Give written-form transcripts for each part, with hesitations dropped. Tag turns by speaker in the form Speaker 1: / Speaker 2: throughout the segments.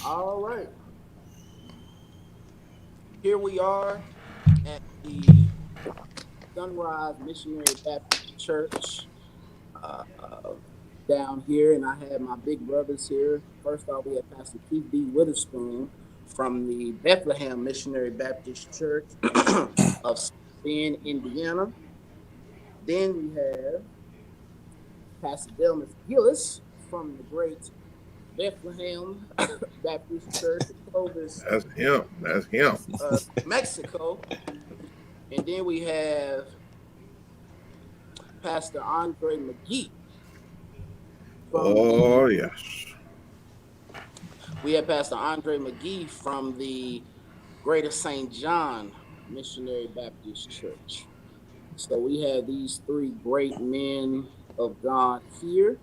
Speaker 1: All right, here we are at the Sunrise Missionary Baptist Church down here, and I have my big brothers here. First off, we have Pastor Keith D. Witherspoon from the Bethlehem Missionary Baptist Church of Bend, Indiana. Then we have Pastor Delmus Gillis from the great Bethlehem Baptist Church of Clovis,
Speaker 2: That's him. That's him.
Speaker 1: Mexico. And then we have Pastor Andre McGhee.
Speaker 2: Yes.
Speaker 1: We have Pastor Andre McGhee from the Greater St. John Missionary Baptist Church. So we have these three great men of God here.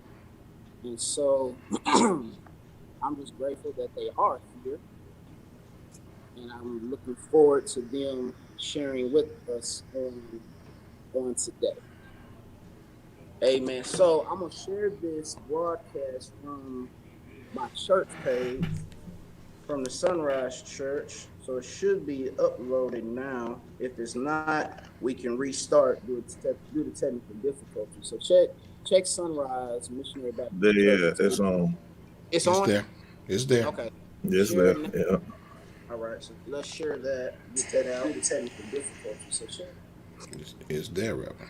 Speaker 1: And so I'm just grateful that they are here. And I'm looking forward to them sharing with us on today. Amen. So I'm going to share this broadcast from my church page from the Sunrise Church. So it should be uploaded now. If it's not, we can restart due to technical difficulty. So check Sunrise Missionary Baptist Church.
Speaker 2: Yeah, it's on.
Speaker 1: It's on?
Speaker 3: There. It's there.
Speaker 1: Okay.
Speaker 2: It's there. Yeah.
Speaker 1: All right. So let's share that. Get that out. Due to technical difficulty. So share.
Speaker 3: It's there, Reverend.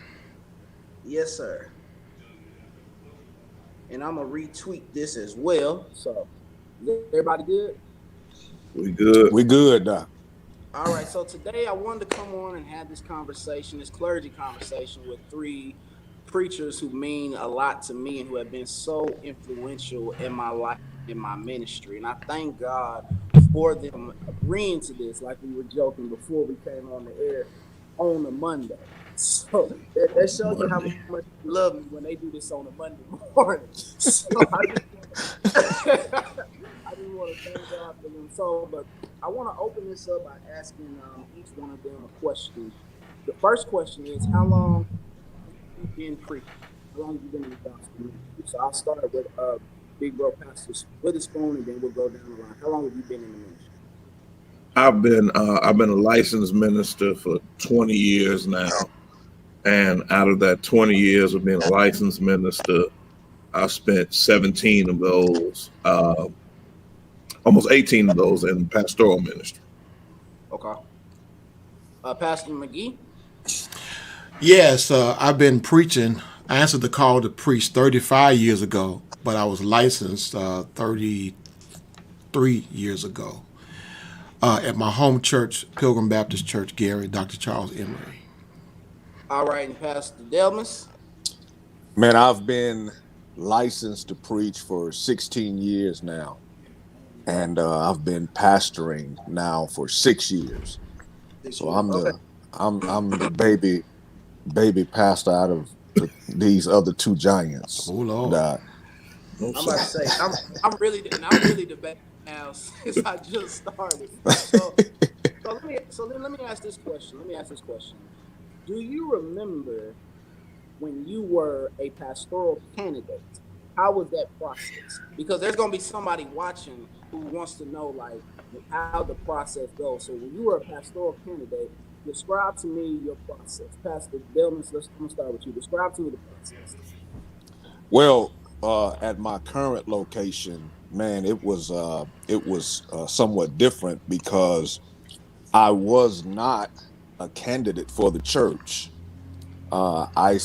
Speaker 1: Yes, sir. And I'm going to retweet this as well. So is everybody good?
Speaker 2: We good.
Speaker 3: We good, Doc.
Speaker 1: All right, so today I wanted to come on and have this conversation, this clergy conversation with three preachers who mean a lot to me and who have been so influential in my life, in my ministry. And I thank God for them agreeing to this, like we were joking before we came on the air on a Monday. So that shows you how much you love me when they do this on a Monday morning. So I just want to thank God for them. So, but I want to open this up by asking each one of them a question. The first question is, how long have you been preaching? How long have you been in the gospel ministry? So I'll start with Big Bro Pastor Witherspoon, and then we'll go down the line. How long have you been in the ministry?
Speaker 2: I've been a licensed minister for 20 years now, and out of that 20 years of being a licensed minister, I spent 17 of those, almost 18 of those in pastoral ministry.
Speaker 1: Okay. Pastor McGhee?
Speaker 3: Yes, I've been preaching. I answered the call to preach 35 years ago, but I was licensed 33 years ago at my home church, Pilgrim Baptist Church, Gary, Dr. Charles Emery.
Speaker 1: All right, and Pastor Delmus?
Speaker 4: Man, I've been licensed to preach for 16 years now, and I've been pastoring now for 6 years. So I'm the baby pastor out of these other two giants.
Speaker 3: Oh Lord!
Speaker 1: I'm about to say I'm really the baby now since I just started. So let me ask this question. Do you remember when you were a pastoral candidate? How was that process? Because there's going to be somebody watching who wants to know like how the process goes. So when you were a pastoral candidate, describe to me your process. Pastor Delmus, I'm going to start with you. Describe to me the process.
Speaker 4: Well, at my current location, man, it was somewhat different because I was not a candidate for the church. I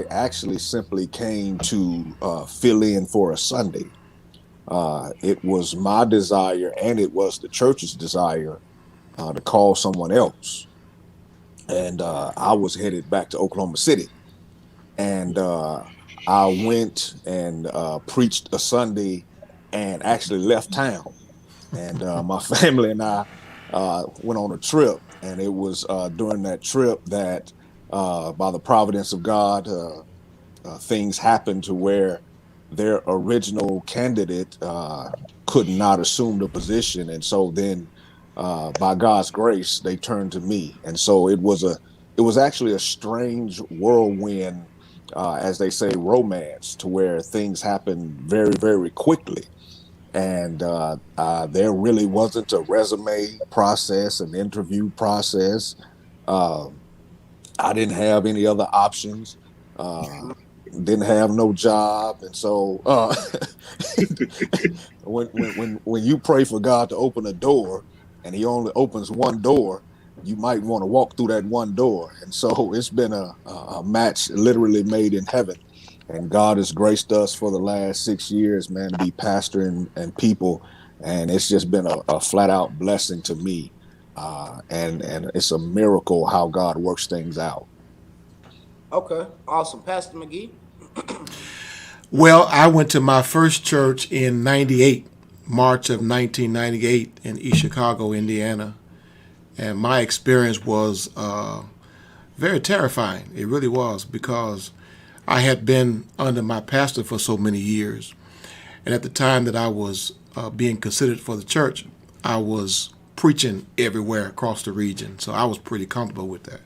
Speaker 4: actually simply came to fill in for a Sunday. It was my desire, and it was the church's desire, to call someone else. And I was headed back to Oklahoma City. And I went and preached a Sunday and actually left town. And my family and I went on a trip. And it was during that trip that, by the providence of God, things happened to where their original candidate could not assume the position. And so then, by God's grace, they turned to me. And so it was actually a strange whirlwind, as they say, romance, to where things happen very, very quickly. and there really wasn't a resume process, an interview process. I didn't have any other options. Didn't have no job, and so when you pray for God to open a door, and He only opens one door, you might want to walk through that one door. And so it's been a match literally made in heaven. And God has graced us for the last 6 years, man, to be pastor and people. And it's just been a flat out blessing to me. And it's a miracle how God works things out.
Speaker 1: Okay, awesome. Pastor McGhee?
Speaker 3: Well, I went to my first church in 98, March of 1998 in East Chicago, Indiana. And my experience was very terrifying. It really was, because I had been under my pastor for so many years. And at the time that I was being considered for the church, I was preaching everywhere across the region. So I was pretty comfortable with that.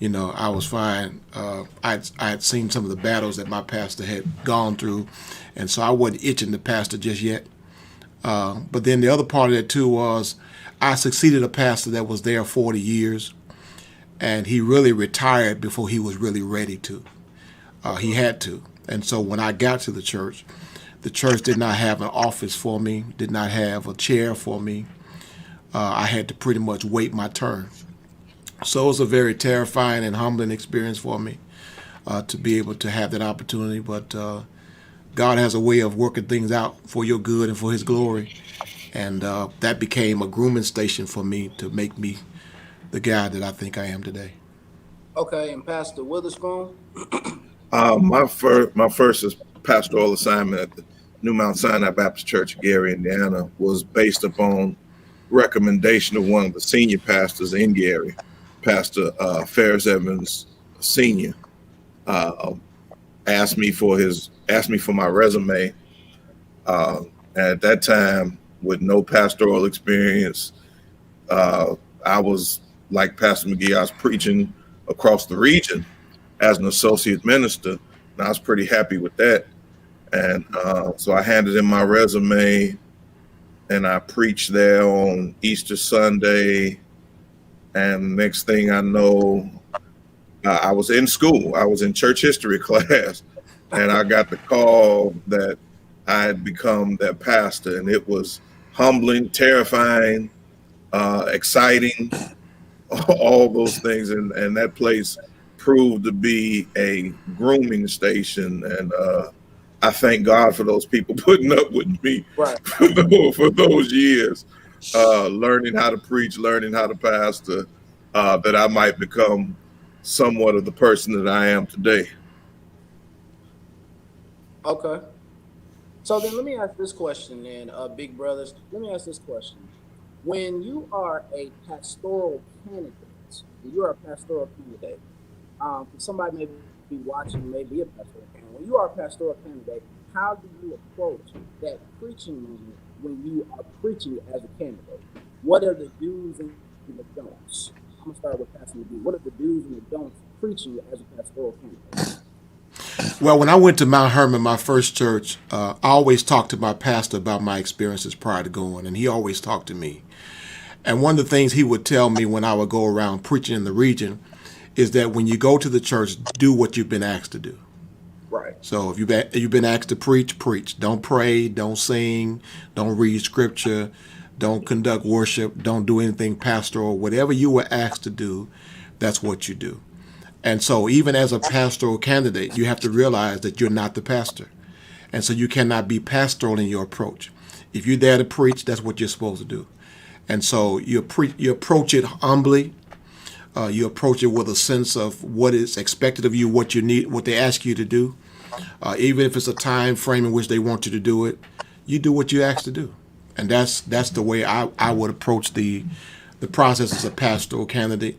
Speaker 3: You know, I was fine. I had seen some of the battles that my pastor had gone through, and so I wasn't itching to pastor just yet. But then the other part of that too was I succeeded a pastor that was there 40 years, and he really retired before he was really ready to. He had to. And so when I got to the church did not have an office for me, did not have a chair for me. I had to pretty much wait my turn. So it was a very terrifying and humbling experience for me to be able to have that opportunity. But God has a way of working things out for your good and for His glory. And that became a grooming station for me to make me the guy that I think I am today.
Speaker 1: Okay, and Pastor Witherspoon?
Speaker 2: My first pastoral assignment at the New Mount Sinai Baptist Church of Gary, Indiana, was based upon recommendation of one of the senior pastors in Gary, Pastor Ferris Evans Sr. Asked me for my resume. At that time, with no pastoral experience, I was like Pastor McGhee. I was preaching across the region as an associate minister, and I was pretty happy with that. And so I handed in my resume, and I preached there on Easter Sunday. And next thing I know, I was in school. I was in church history class, and I got the call that I had become that pastor. And it was humbling, terrifying, exciting, all those things. And that place proved to be a grooming station. And I thank God for those people putting up with me for those years, learning how to preach, learning how to pastor, that I might become somewhat of the person that I am today.
Speaker 1: Okay. So then let me ask this question then, big brothers. Let me ask this question. When you are a pastoral candidate, somebody may be watching, may be a pastoral candidate. When you are a pastoral candidate, how do you approach that preaching moment when you are preaching as a candidate? What are the do's and the don'ts? I'm going to start with Pastor McGhee. What are the do's and the don'ts preaching as a pastoral candidate?
Speaker 3: Well, when I went to Mount Hermon, my first church, I always talked to my pastor about my experiences prior to going, and he always talked to me. And one of the things he would tell me when I would go around preaching in the region is that when you go to the church, do what you've been asked to do.
Speaker 1: Right.
Speaker 3: So if you've been asked to preach, preach. Don't pray, don't sing, don't read scripture, don't conduct worship, don't do anything pastoral. Whatever you were asked to do, that's what you do. And so even as a pastoral candidate, you have to realize that you're not the pastor. And so you cannot be pastoral in your approach. If you're there to preach, that's what you're supposed to do. And so you approach it humbly. You approach it with a sense of what is expected of you, what you need, what they ask you to do. Even if it's a time frame in which they want you to do it, you do what you're asked to do. And that's the way I would approach the process as a pastoral candidate.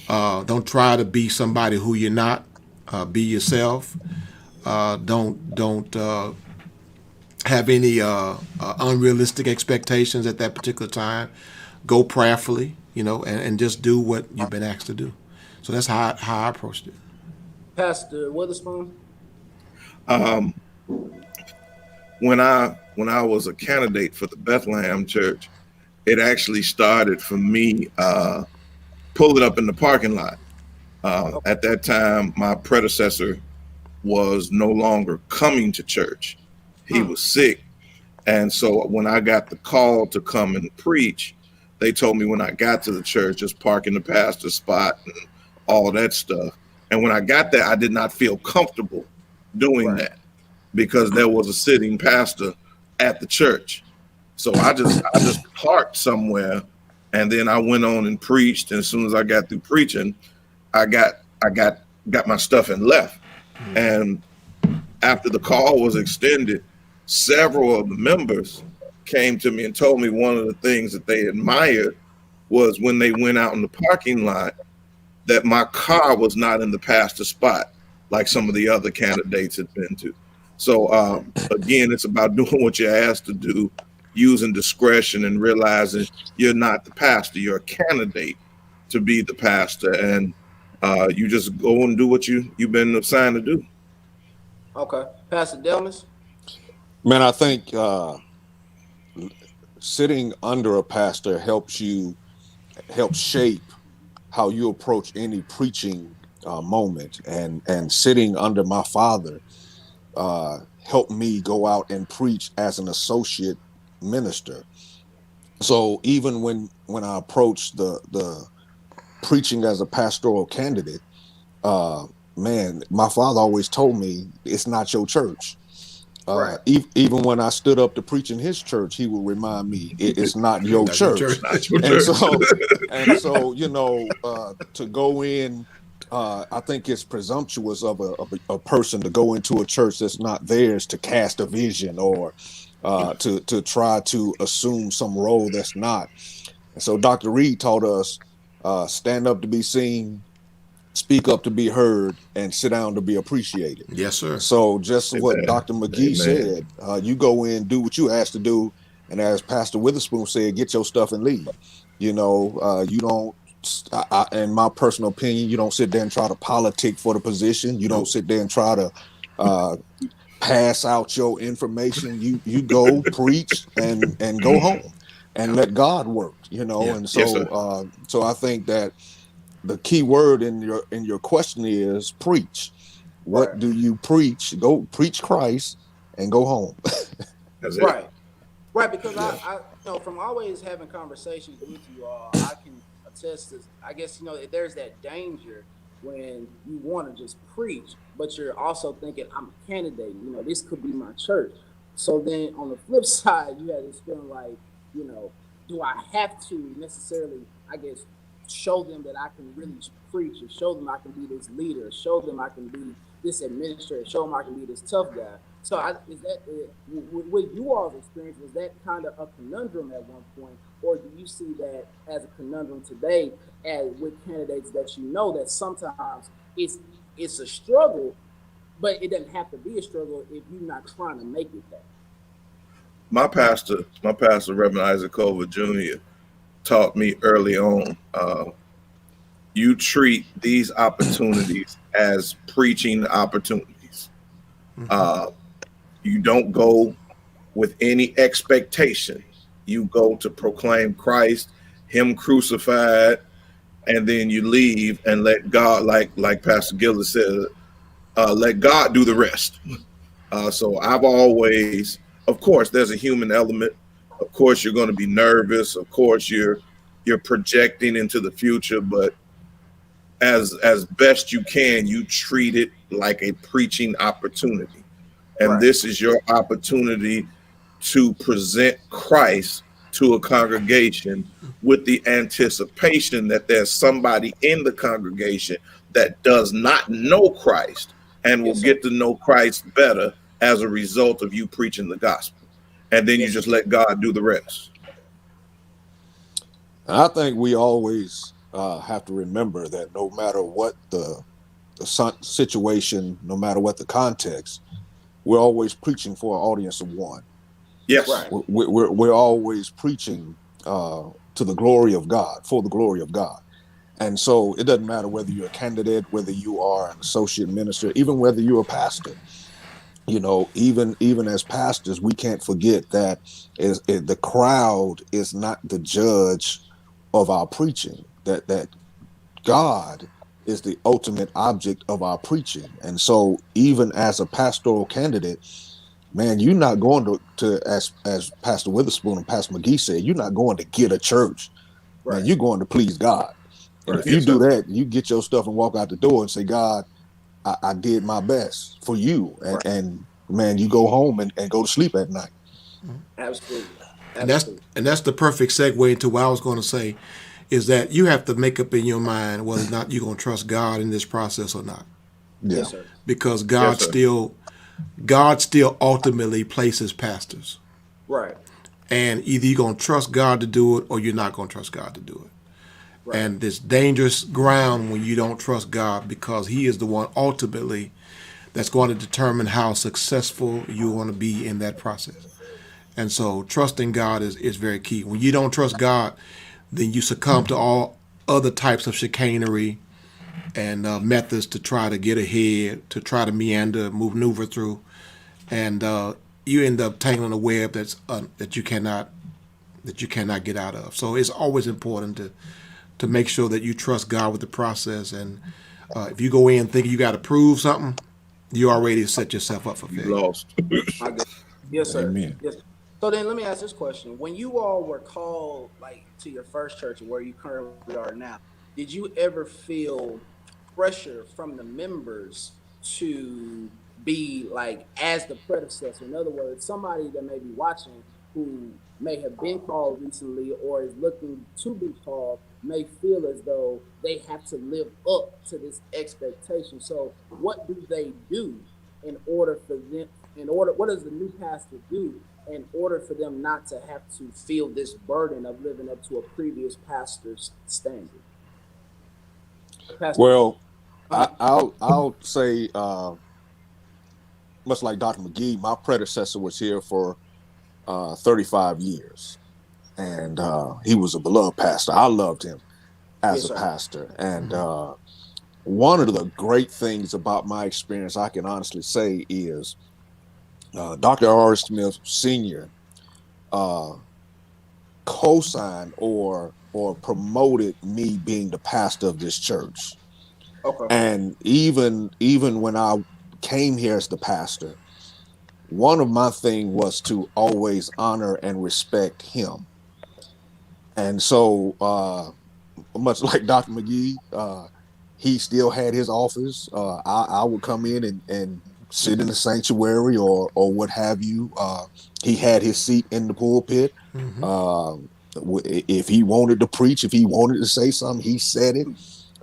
Speaker 3: Don't try to be somebody who you're not. Be yourself. Don't have any unrealistic expectations at that particular time. Go prayerfully, and just do what you've been asked to do. So that's how I approached it.
Speaker 1: Pastor Witherspoon?
Speaker 2: when I was a candidate for the Bethlehem church, it actually started for me pulling up in the parking lot. At that time, my predecessor was no longer coming to church. He was sick. And so when I got the call to come and preach, they told me when I got to the church, just park in the pastor's spot and all that stuff. And when I got there, I did not feel comfortable doing that because there was a sitting pastor at the church. So I just parked somewhere, and then I went on and preached. And as soon as I got through preaching, I got my stuff and left. And after the call was extended, several of the members came to me and told me one of the things that they admired was when they went out in the parking lot, that my car was not in the pastor spot like some of the other candidates had been to. So again, it's about doing what you're asked to do, using discretion and realizing you're not the pastor, you're a candidate to be the pastor, and you just go and do what you've been assigned to do.
Speaker 1: Okay. Pastor Delmus?
Speaker 4: Man, I think sitting under a pastor helps shape how you approach any preaching moment, and sitting under my father helped me go out and preach as an associate minister. So even when I approached the preaching as a pastoral candidate, man, my father always told me it's not your church. Even when I stood up to preach in his church, he would remind me it's not your church. And so, you know, to go in, I think it's presumptuous of a person to go into a church that's not theirs to cast a vision or to try to assume some role that's not. And so Dr. Reed taught us, stand up to be seen, speak up to be heard, and sit down to be appreciated.
Speaker 3: Yes, sir.
Speaker 4: So just what Dr. McGhee said, you go in, do what you asked to do, and as Pastor Witherspoon said, get your stuff and leave. You know, you don't, in my personal opinion, you don't sit there and try to politic for the position. You don't sit there and try to pass out your information. You go preach and go home and let God work, you know. And so so I think that the key word in your question is preach. What do you preach? Go preach Christ and go home.
Speaker 2: That's it.
Speaker 1: Right, because I you know, from always having conversations with you all, I can attest to, I guess, you know, there's that danger when you want to just preach, but you're also thinking, I'm a candidate, you know, this could be my church. So then on the flip side, you have this feeling like, you know, do I have to necessarily, I guess, show them that I can really preach, or show them I can be this leader, or show them I can be this administrator, show them I can be this tough guy. So is that, with you all's experience, was that kind of a conundrum at one point, or do you see that as a conundrum today, as with candidates that you know that sometimes it's a struggle, but it doesn't have to be a struggle if you're not trying to make it that?
Speaker 2: My pastor, Reverend Isaac Culver Jr., taught me early on, you treat these opportunities as preaching opportunities. You don't go with any expectation. You go to proclaim Christ, him crucified, and then you leave and let God, like Pastor Gillis said, let God do the rest. So I've always, of course, there's a human element. Of course, you're going to be nervous. Of course, you're projecting into the future, but as best you can, you treat it like a preaching opportunity. And this is your opportunity to present Christ to a congregation with the anticipation that there's somebody in the congregation that does not know Christ and will get to know Christ better as a result of you preaching the gospel. And then you just let God do the rest.
Speaker 4: I think we always have to remember that no matter what the situation, no matter what the context, we're always preaching for an audience of one.
Speaker 2: Yes.
Speaker 4: We're always preaching to the glory of God, for the glory of God. And so it doesn't matter whether you're a candidate, whether you are an associate minister, even whether you're a pastor. even as pastors, we can't forget that the crowd is not the judge of our preaching. That God is the ultimate object of our preaching. And so even as a pastoral candidate, man, you're not going to as Pastor Witherspoon and Pastor McGhee said, you're not going to get a church.
Speaker 1: Right.
Speaker 4: Man, you're going to please God. And
Speaker 2: Right.
Speaker 4: if you do that, you get your stuff and walk out the door and say, God, I did my best for you. And man, you go home and go to sleep at night.
Speaker 1: Absolutely.
Speaker 3: And that's the perfect segue into what I was going to say, is that you have to make up in your mind whether or not you're going to trust God in this process or not.
Speaker 4: Yeah.
Speaker 1: Yes, sir.
Speaker 3: Because
Speaker 2: Yes, sir.
Speaker 3: God still ultimately places pastors.
Speaker 1: Right.
Speaker 3: And either you're going to trust God to do it or you're not going to trust God to do it.
Speaker 1: Right.
Speaker 3: And it's dangerous ground when you don't trust God, because he is the one ultimately that's going to determine how successful you want to be in that process. And so trusting God is very key. When you don't trust God, then you succumb to all other types of chicanery and methods to try to get ahead, to try to meander, maneuver through, and you end up tangling a web that you cannot get out of. So it's always important to make sure that you trust God with the process. And if you go in thinking you got to prove something, you already set yourself up for
Speaker 2: You
Speaker 3: failure.
Speaker 2: lost.
Speaker 1: Yes, sir.
Speaker 4: Amen.
Speaker 1: Yes. So then let me ask this question. When you all were called to your first church where you currently are now, did you ever feel pressure from the members to be as the predecessor? In other words, somebody that may be watching who may have been called recently or is looking to be called may feel as though they have to live up to this expectation. So what do they do what does the new pastor do in order for them not to have to feel this burden of living up to a previous pastor's standard? Pastor,
Speaker 4: Well, I'll say, much like Dr. McGhee, my predecessor was here for 35 years, and he was a beloved pastor. I loved him as
Speaker 1: Yes,
Speaker 4: a
Speaker 1: sir.
Speaker 4: pastor, and one of the great things about my experience, I can honestly say, is Dr. R. Smith Sr. Co-signed or promoted me being the pastor of this church.
Speaker 1: Okay.
Speaker 4: And even when I came here as the pastor, one of my thing was to always honor and respect him. And so much like Dr. McGhee, he still had his office. I would come in and sit in the sanctuary or what have you. He had his seat in the pulpit.
Speaker 3: Mm-hmm.
Speaker 4: If he wanted to preach, if he wanted to say something, he said it.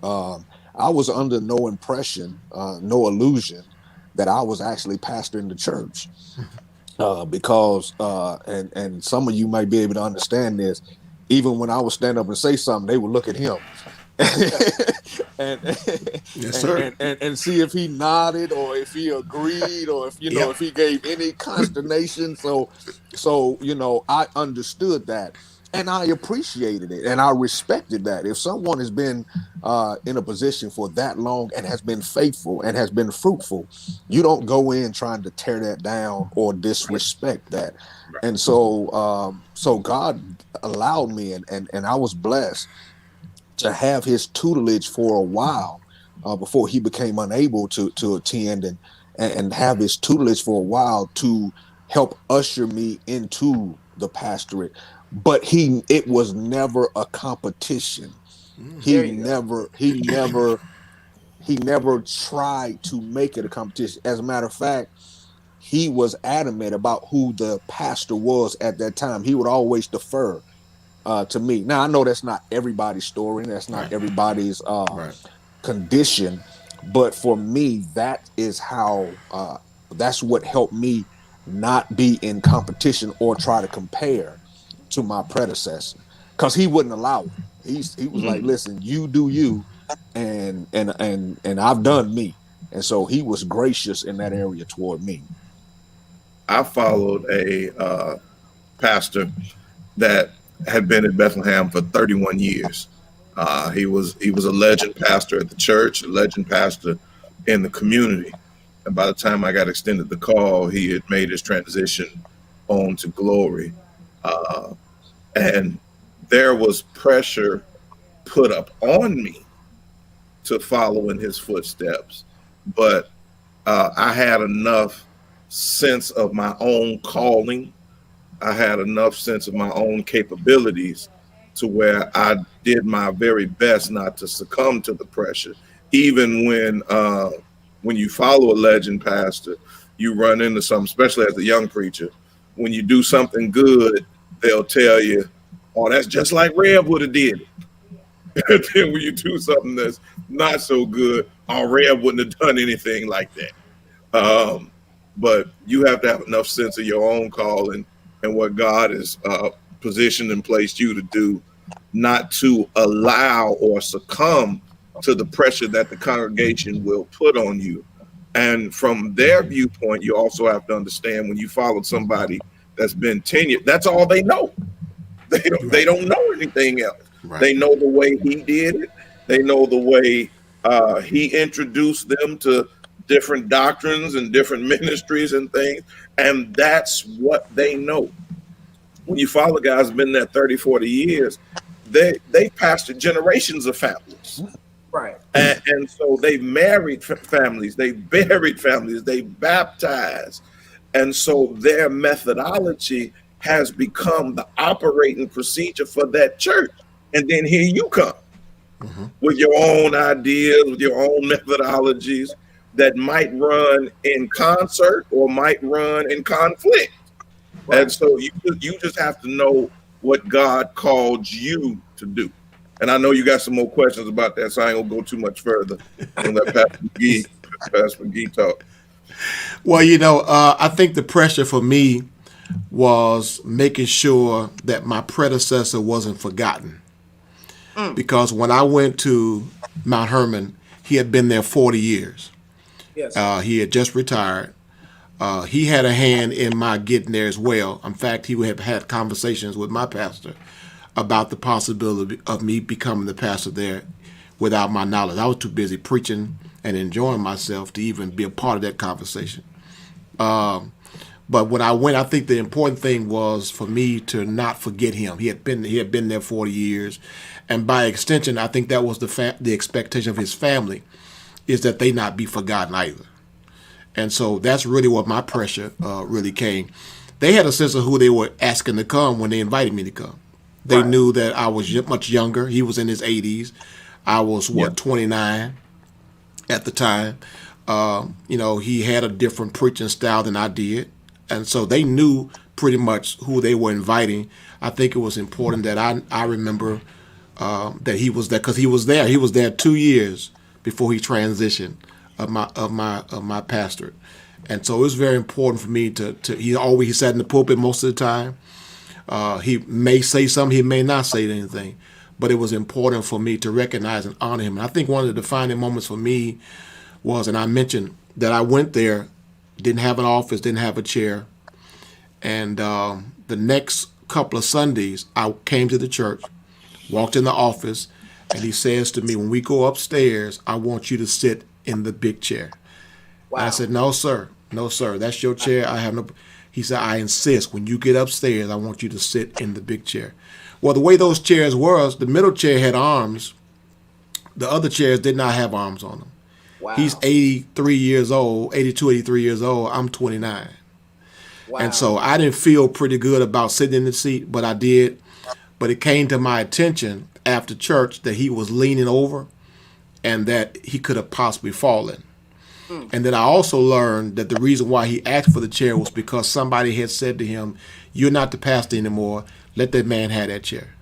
Speaker 4: I was under no impression, no illusion that I was actually pastoring the church, because and some of you might be able to understand this. Even when I would stand up and say something, they would look at him and,
Speaker 3: Yes, sir.
Speaker 4: and see if he nodded or if he agreed or if
Speaker 3: Yep.
Speaker 4: if he gave any consternation. So I understood that. And I appreciated it and I respected that. If someone has been in a position for that long and has been faithful and has been fruitful, you don't go in trying to tear that down or disrespect that. And so God allowed me and I was blessed to have his tutelage for a while before he became unable to attend and have his tutelage for a while to help usher me into the pastorate. But it was never a competition. He never tried to make it a competition. As a matter of fact, he was adamant about who the pastor was at that time. He would always defer to me. Now I know that's not everybody's story, that's not
Speaker 3: Right.
Speaker 4: everybody's
Speaker 3: Right.
Speaker 4: condition, but for me, that is how that's what helped me not be in competition or try to compare to my predecessor, because he wouldn't allow it. He was like, listen, you do you, and I've done me. And so he was gracious in that area toward me.
Speaker 2: I followed a pastor that had been in Bethlehem for 31 years. He was a legend pastor at the church, a legend pastor in the community. And by the time I got extended the call, he had made his transition on to glory. And there was pressure put up on me to follow in his footsteps. But I had enough sense of my own calling. I had enough sense of my own capabilities to where I did my very best not to succumb to the pressure. Even when you follow a legend pastor, you run into something, especially as a young preacher. When you do something good, they'll tell you, "Oh, that's just like Rev would have did it." And then when you do something that's not so good, "Oh, Rev wouldn't have done anything like that." But you have to have enough sense of your own calling and what God has positioned and placed you to do, not to allow or succumb to the pressure that the congregation will put on you. And from their viewpoint, you also have to understand when you follow somebody that's been tenured, that's all they know. They don't know anything else.
Speaker 3: Right.
Speaker 2: They know the way he did it. They know the way he introduced them to different doctrines and different ministries and things. And that's what they know. When you follow guys who've been there 30, 40 years, they pastored generations of families.
Speaker 1: Right.
Speaker 2: And so they've married families, they've buried families, they've baptized. And so their methodology has become the operating procedure for that church. And then here you come with your own ideas, with your own methodologies that might run in concert or might run in conflict. Right. And so you just have to know what God called you to do. And I know you got some more questions about that, so I ain't gonna go too much further and let Pastor McGhee talk.
Speaker 3: Well, I think the pressure for me was making sure that my predecessor wasn't forgotten. Because when I went to Mount Hermon, he had been there 40 years.
Speaker 1: Yes.
Speaker 3: He had just retired. He had a hand in my getting there as well. In fact, he would have had conversations with my pastor about the possibility of me becoming the pastor there without my knowledge. I was too busy preaching and enjoying myself to even be a part of that conversation. But when I went, I think the important thing was for me to not forget him. He had been there 40 years. And by extension, I think that was the expectation of his family, is that they not be forgotten either. And so that's really what my pressure really came. They had a sense of who they were asking to come when they invited me to come. They
Speaker 1: Right.
Speaker 3: knew that I was much younger. He was in his 80s. I was, 29 at the time. He had a different preaching style than I did. And so they knew pretty much who they were inviting. I think it was important that I remember that he was there, because he was there. He was there 2 years before he transitioned of my pastorate. And so it was very important for me to he sat in the pulpit most of the time. He may say something, he may not say anything, but it was important for me to recognize and honor him. And I think one of the defining moments for me was, and I mentioned that I went there, didn't have an office, didn't have a chair. And the next couple of Sundays, I came to the church, walked in the office, and he says to me, "When we go upstairs, I want you to sit in the big chair."
Speaker 1: Wow.
Speaker 3: And I said, "No, sir. No, sir. That's your chair. I have no." He said, "I insist. When you get upstairs, I want you to sit in the big chair." Well, the way those chairs was, the middle chair had arms. The other chairs did not have arms on them.
Speaker 1: Wow.
Speaker 3: He's 83 years old, 82, 83 years old. I'm 29.
Speaker 1: Wow.
Speaker 3: And so I didn't feel pretty good about sitting in the seat, but I did. But it came to my attention after church that he was leaning over and that he could have possibly fallen. And then I also learned that the reason why he asked for the chair was because somebody had said to him, "You're not the pastor anymore. Let that man have that chair."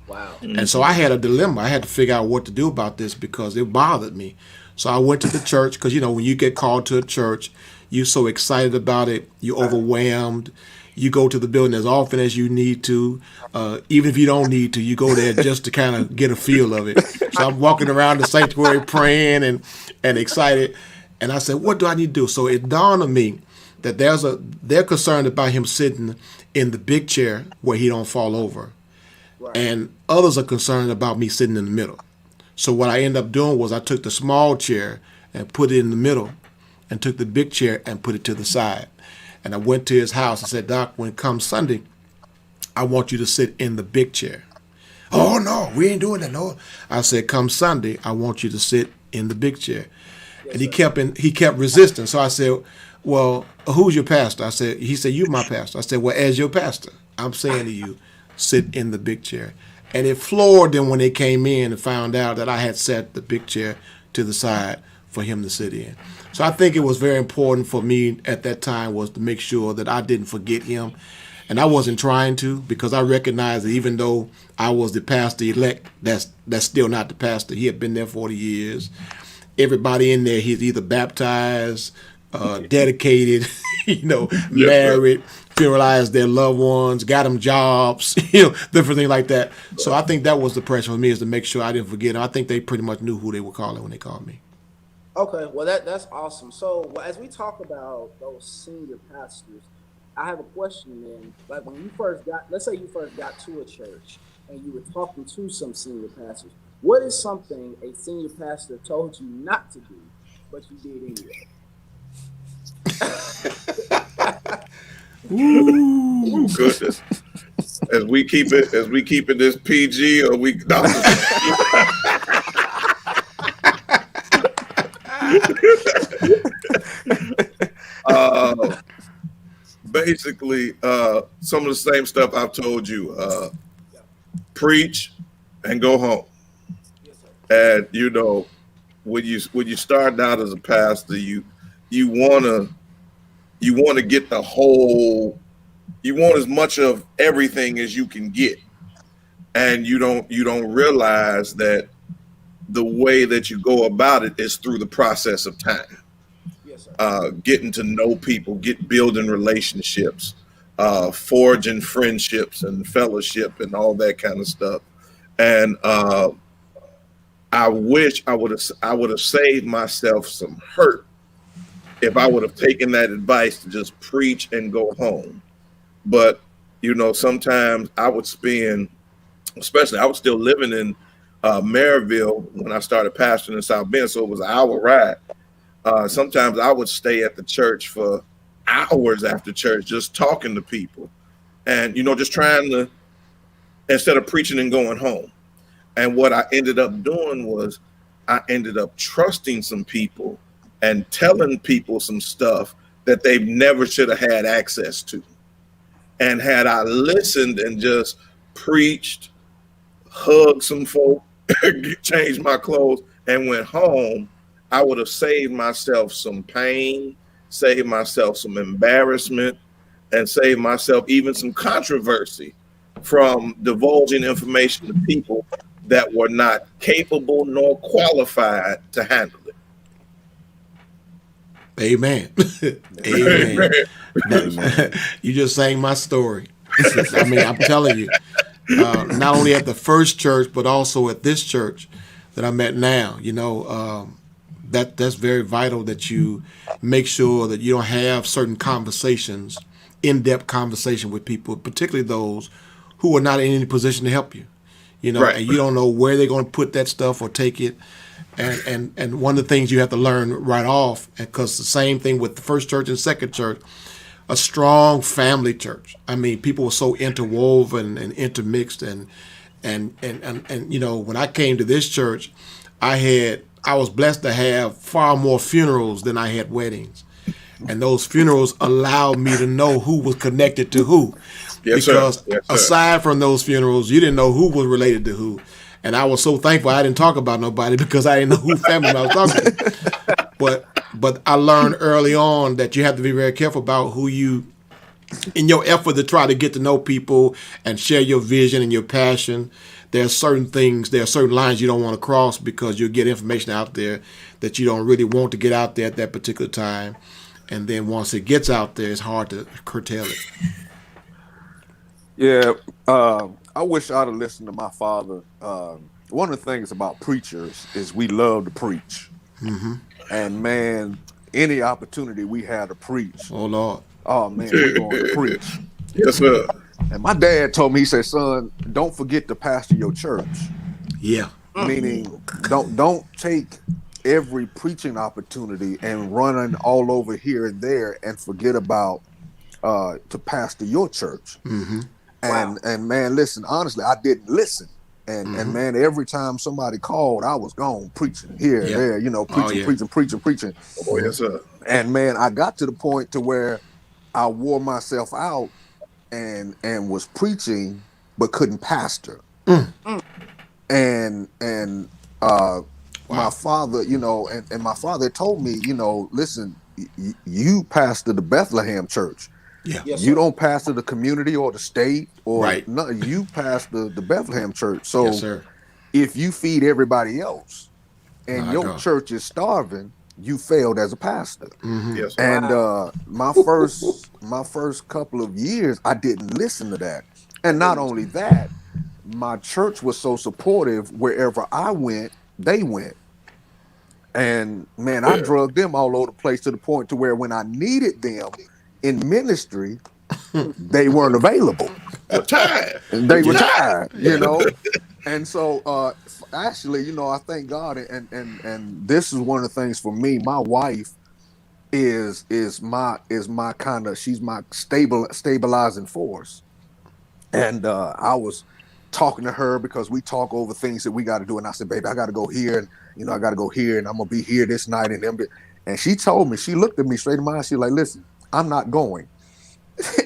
Speaker 1: Wow.
Speaker 3: And so I had a dilemma. I had to figure out what to do about this because it bothered me. So I went to the church because, when you get called to a church, you're so excited about it. You're overwhelmed. You go to the building as often as you need to. Even if you don't need to, you go there just to kind of get a feel of it. So I'm walking around the sanctuary praying and excited. And I said, what do I need to do? So it dawned on me that they're concerned about him sitting in the big chair where he don't fall over.
Speaker 1: Right.
Speaker 3: And others are concerned about me sitting in the middle. So what I ended up doing was I took the small chair and put it in the middle. and took the big chair and put it to the side. And I went to his house and said, Doc, when it comes Sunday, I want you to sit in the big chair. Oh, no, we ain't doing that, no. I said, come Sunday, I want you to sit in the big chair. Yes, and he kept resisting. So I said, well, who's your pastor? He said, you my pastor. I said, well, as your pastor, I'm saying to you, sit in the big chair. And it floored them when they came in and found out that I had set the big chair to the side for him to sit in. So I think it was very important for me at that time was to make sure that I didn't forget him. And I wasn't trying to, because I recognized that even though I was the pastor elect, that's still not the pastor. He had been there 40 years. Everybody in there, he's either baptized, dedicated, married, funeralized their loved ones, got them jobs, different things like that. So I think that was the pressure for me, is to make sure I didn't forget him. I think they pretty much knew who they were calling when they called me.
Speaker 1: Okay, well that's awesome. So as we talk about those senior pastors, I have a question then. Like when you first let's say you first got to a church and you were talking to some senior pastors, what is something a senior pastor told you not to do, but you did anyway?
Speaker 2: Ooh, goodness. As we keep it this PG, or we no. Basically, some of the same stuff I've told you. Preach and go home. And when you start out as a pastor, you wanna get the whole. You want as much of everything as you can get, and you don't realize that the way that you go about it is through the process of time. Yes, sir. Getting to know people, building relationships, forging friendships and fellowship and all that kind of stuff. And I wish I would have saved myself some hurt if I would have taken that advice to just preach and go home. But sometimes I would spend, especially I was still living in Maryville when I started pastoring in South Bend, so it was an hour ride. Sometimes I would stay at the church for hours after church, just talking to people, and just trying to, instead of preaching and going home. And what I ended up doing was I ended up trusting some people and telling people some stuff that they never should have had access to. And had I listened and just preached, hugged some folk, changed my clothes, and went home, I would have saved myself some pain, saved myself some embarrassment, and saved myself even some controversy from divulging information to people that were not capable nor qualified to handle it.
Speaker 3: Amen. Amen. You just sang my story. I mean, I'm telling you, not only at the first church, but also at this church that I'm at now, that's very vital that you make sure that you don't have certain conversations, in-depth conversation with people, particularly those who are not in any position to help you, right. And you don't know where they're going to put that stuff or take it. And one of the things you have to learn right off, because the same thing with the first church and second church, a strong family church. I mean, people were so interwoven and intermixed, and when I came to this church, I was blessed to have far more funerals than I had weddings, and those funerals allowed me to know who was connected to who.
Speaker 2: Yes,
Speaker 3: because
Speaker 2: sir. Yes, sir.
Speaker 3: Aside from those funerals, you didn't know who was related to who. And I was so thankful I didn't talk about nobody, because I didn't know who family I was talking to. But I learned early on that you have to be very careful about who you, in your effort to try to get to know people and share your vision and your passion. There are certain lines you don't want to cross, because you'll get information out there that you don't really want to get out there at that particular time. And then once it gets out there, it's hard to curtail it.
Speaker 4: Yeah, I wish I'd have listened to my father. One of the things about preachers is we love to preach. Mm-hmm. And man, any opportunity we had to preach.
Speaker 3: Oh, Lord.
Speaker 4: Oh, man, we're going to preach.
Speaker 2: Yes, sir.
Speaker 4: And my dad told me, he said, son, don't forget to pastor your church.
Speaker 3: Yeah.
Speaker 4: Meaning, don't take every preaching opportunity and running all over here and there and forget about to pastor your church.
Speaker 3: Mm-hmm.
Speaker 1: Wow.
Speaker 4: And man, listen, honestly, I didn't listen. And man, every time somebody called, I was gone preaching here and
Speaker 3: Yeah.
Speaker 4: there, you know, preaching.
Speaker 2: Oh, yes, sir.
Speaker 4: And man, I got to the point to where I wore myself out and was preaching but couldn't pastor.
Speaker 1: Mm.
Speaker 4: And my
Speaker 3: Wow.
Speaker 4: father, you know, and my father told me, you know, listen, you pastor the Bethlehem church.
Speaker 3: Yeah.
Speaker 1: Yes,
Speaker 4: You
Speaker 1: sir.
Speaker 4: don't pastor the community or the state or
Speaker 3: Right.
Speaker 4: no, you pastor the Bethlehem church.
Speaker 3: Yes,
Speaker 4: So
Speaker 3: sir.
Speaker 4: if you feed everybody else and
Speaker 3: My
Speaker 4: your
Speaker 3: God.
Speaker 4: church is starving, you failed as a pastor.
Speaker 3: Mm-hmm.
Speaker 2: Yes, sir.
Speaker 4: And
Speaker 1: Wow.
Speaker 4: my first couple of years, I didn't listen to that. And not only that, my church was so supportive. Wherever I went, they went. And man, I drugged them all over the place to the point to where when I needed them in ministry, they weren't available.
Speaker 2: What time?
Speaker 4: They
Speaker 2: What
Speaker 4: were
Speaker 3: Yeah.
Speaker 2: time?
Speaker 4: tired, you know. And so actually, you know, I thank God, and this is one of the things for me. My wife is my kind of, she's my stabilizing force. And I was talking to her because we talk over things that we got to do, and I said, baby, I got to go here, and you know, I got to go here, and I'm gonna be here this night, and she told me, she looked at me straight in my eyes, she's like, listen, I'm not going.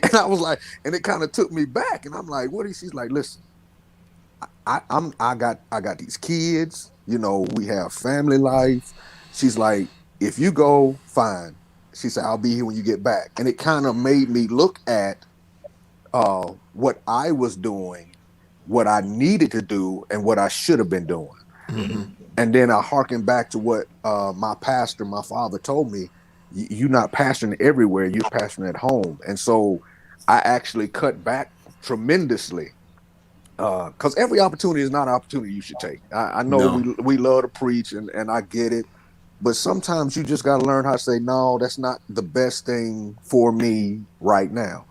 Speaker 4: And I was like, and it kind of took me back, and I'm like, what is, she's like, listen, I got these kids, you know, we have family life. She's like, if you go, fine. She said, I'll be here when you get back. And it kind of made me look at what I was doing, what I needed to do, and what I should have been doing.
Speaker 3: Mm-hmm.
Speaker 4: And then I harkened back to what my pastor, my father told me, you're not pastoring everywhere, you're pastoring at home. And so I actually cut back tremendously because every opportunity is not an opportunity you should take. I know
Speaker 3: No.
Speaker 4: we love to preach and I get it, but sometimes you just got to learn how to say, no, that's not the best thing for me right now.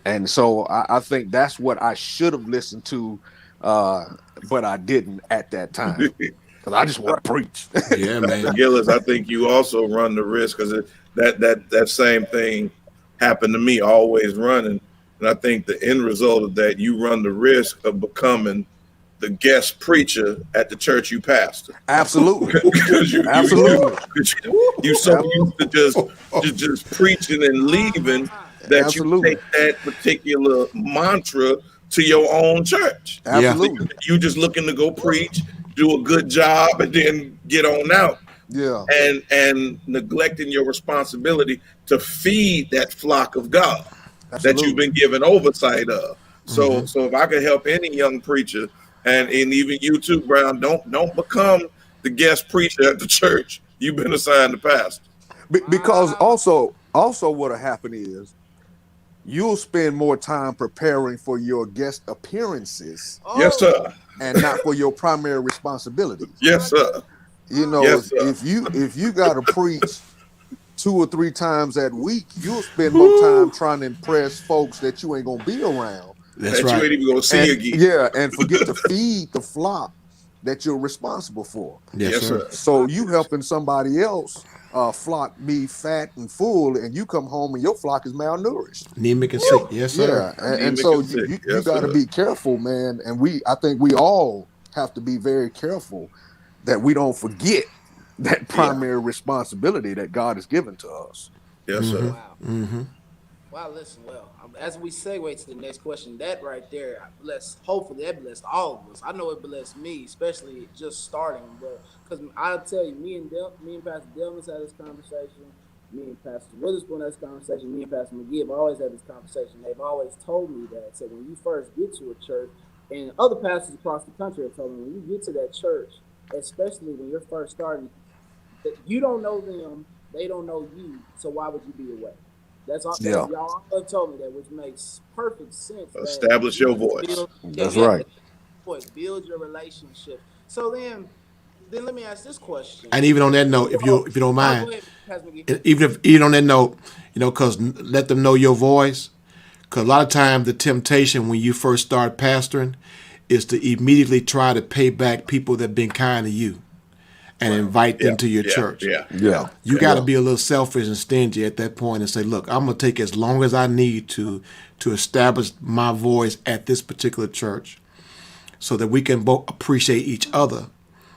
Speaker 4: And so I think that's what I should have listened to, but I didn't at that time because I just want to preach.
Speaker 3: Yeah, man.
Speaker 2: Gillis, I think you also run the risk because that same thing happened to me, always running. And I think the end result of that, you run the risk of becoming the guest preacher at the church you pastor.
Speaker 4: Absolutely.
Speaker 2: Because
Speaker 4: Absolutely.
Speaker 2: you so used to just preaching and leaving that
Speaker 4: Absolutely.
Speaker 2: you take that particular mantra to your own church.
Speaker 4: Absolutely.
Speaker 2: You just looking to go preach, do a good job, and then get on out.
Speaker 4: Yeah.
Speaker 2: And neglecting your responsibility to feed that flock of God that you've been given oversight of. So if I could help any young preacher, and even you too, Brown, don't become the guest preacher at the church you've been assigned to pastor.
Speaker 4: Because also what'll happen is you'll spend more time preparing for your guest appearances
Speaker 2: Yes, sir.
Speaker 4: and not for your primary responsibilities.
Speaker 2: Yes, sir.
Speaker 4: You know,
Speaker 2: Yes, sir.
Speaker 4: if you got to preach 2 or 3 times that week, you'll spend more time trying to impress folks that you ain't gonna be around.
Speaker 3: That's
Speaker 2: that
Speaker 3: right.
Speaker 2: you ain't even gonna see
Speaker 4: And,
Speaker 2: again.
Speaker 4: yeah, and forget to feed the flock that you're responsible for.
Speaker 3: Yes, sir.
Speaker 4: So you helping somebody else flock be fat and full, and you come home and your flock is malnourished.
Speaker 3: Anemic and sick. Yes, sir.
Speaker 4: Yeah, and
Speaker 2: Anemic
Speaker 4: so
Speaker 2: and sick.
Speaker 4: you
Speaker 2: Yes,
Speaker 4: got to
Speaker 2: sir.
Speaker 4: be careful, man. And I think we all have to be very careful that we don't forget that primary responsibility that God has given to us.
Speaker 2: Yes, sir.
Speaker 1: Wow.
Speaker 3: Mm-hmm.
Speaker 1: Wow, listen, well, as we segue to the next question, that right there, hopefully that blessed all of us. I know it blessed me, especially just starting, but because I'll tell you, me and Pastor Delmus had this conversation, me and Pastor Witherspoon had this conversation, me and Pastor McGhee have always had this conversation. They've always told me that. So when you first get to a church, and other pastors across the country have told me, when you get to that church, especially when you're first starting, you don't know them, they don't know you, so why would you be away? That's all.
Speaker 4: Yeah.
Speaker 1: Y'all all told me that, which makes perfect sense.
Speaker 2: Establish your voice.
Speaker 4: That's right.
Speaker 1: Build your relationship. So then let me ask this question.
Speaker 3: And even on that note, if you don't
Speaker 1: Go
Speaker 3: mind,
Speaker 1: ahead, Pastor McGhee.
Speaker 3: even on that note, because let them know your voice. Because a lot of times the temptation when you first start pastoring is to immediately try to pay back people that have been kind to you. and invite them to your church. You got to be a little selfish and stingy at that point and say, look, I'm going to take as long as I need to establish my voice at this particular church so that we can both appreciate each other,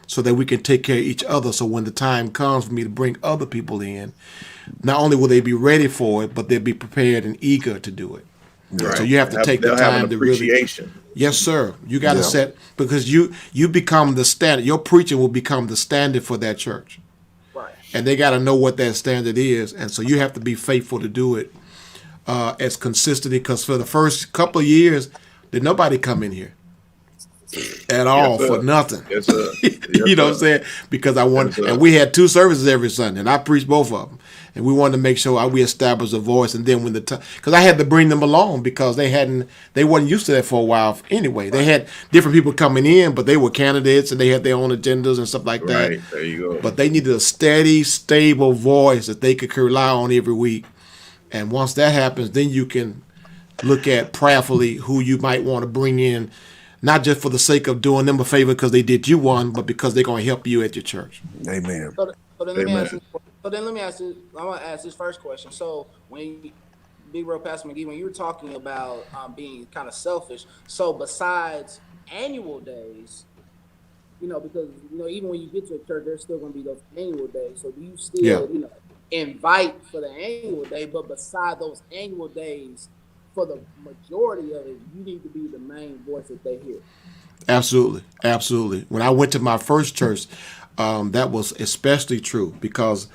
Speaker 3: so that we can take care of each other. So when the time comes for me to bring other people in, not only will they be ready for it, but they'll be prepared and eager to do it. Right. So you have to take the time to really. Yes, sir. You got to set, because you become the standard. Your preaching will become the standard for that church.
Speaker 1: Right.
Speaker 3: And they got to know what that standard is. And so you have to be faithful to do it as consistently, because for the first couple of years, did nobody come in here at all for nothing.
Speaker 2: Yes, sir.
Speaker 3: You know what I'm saying? Because I wanted, and we had 2 services every Sunday, and I preached both of them. And we wanted to make sure we established a voice. And then when the time, because I had to bring them along because they wasn't used to that for a while anyway. They had different people coming in, but they were candidates and they had their own agendas and stuff like that.
Speaker 2: Right, there you go.
Speaker 3: But they needed a steady, stable voice that they could rely on every week. And once that happens, then you can look at prayerfully who you might want to bring in, not just for the sake of doing them a favor because they did you one, but because they're going to help you at your church.
Speaker 4: Amen.
Speaker 1: So then let me ask you. So then let me ask you. I want to ask this first question. So when Big Bro Pastor McGhee, when you were talking about being kind of selfish, so besides annual days, because even when you get to a church, there's still going to be those annual days. So do you still invite for the annual day? But beside those annual days, for the majority of it, you need to be the main voice that they hear.
Speaker 3: Absolutely, absolutely. When I went to my first church, that was especially true because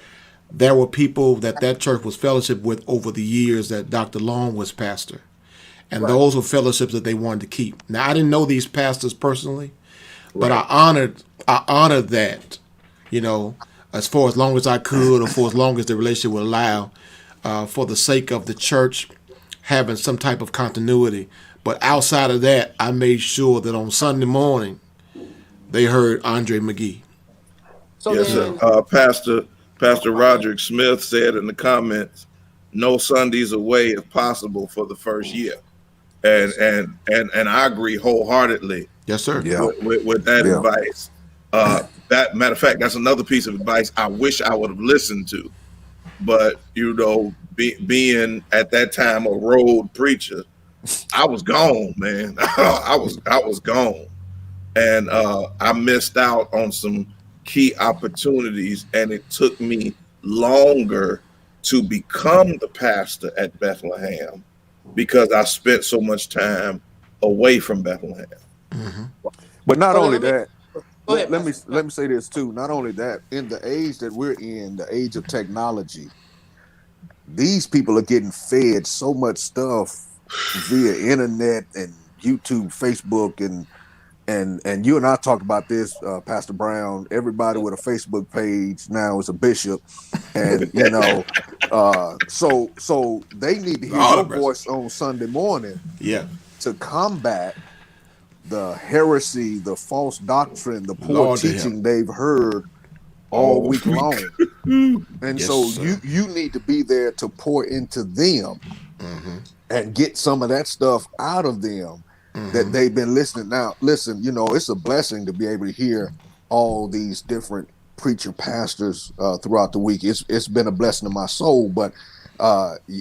Speaker 3: there were people that church was fellowship with over the years that Dr. Long was pastor. And those were fellowships that they wanted to keep. Now, I didn't know these pastors personally, but I honored that, as far as long as I could or for as long as the relationship would allow, for the sake of the church having some type of continuity. But outside of that, I made sure that on Sunday morning, they heard Andre McGhee.
Speaker 1: So
Speaker 2: yes, sir. Pastor Roderick Smith said in the comments, no Sundays away if possible for the first year. And I agree wholeheartedly.
Speaker 3: Yes, sir.
Speaker 2: With that advice. That matter of fact, that's another piece of advice I wish I would have listened to. But being at that time a road preacher, I was gone, man. I was gone. And I missed out on some key opportunities, and it took me longer to become the pastor at Bethlehem because I spent so much time away from Bethlehem.
Speaker 3: Mm-hmm.
Speaker 4: But not only that, let me say this too. Not only that, in the age that we're in, the age of technology, these people are getting fed so much stuff via internet and YouTube, Facebook, and you and I talked about this, Pastor Brown. Everybody with a Facebook page now is a bishop, and so they need to hear your voice on Sunday morning, to combat the heresy, the false doctrine, the poor teaching they've heard all week long. And so you need to be there to pour into them and get some of that stuff out of them. That they've been listening. Now, listen, it's a blessing to be able to hear all these different preacher pastors throughout the week. It's been a blessing to my soul, but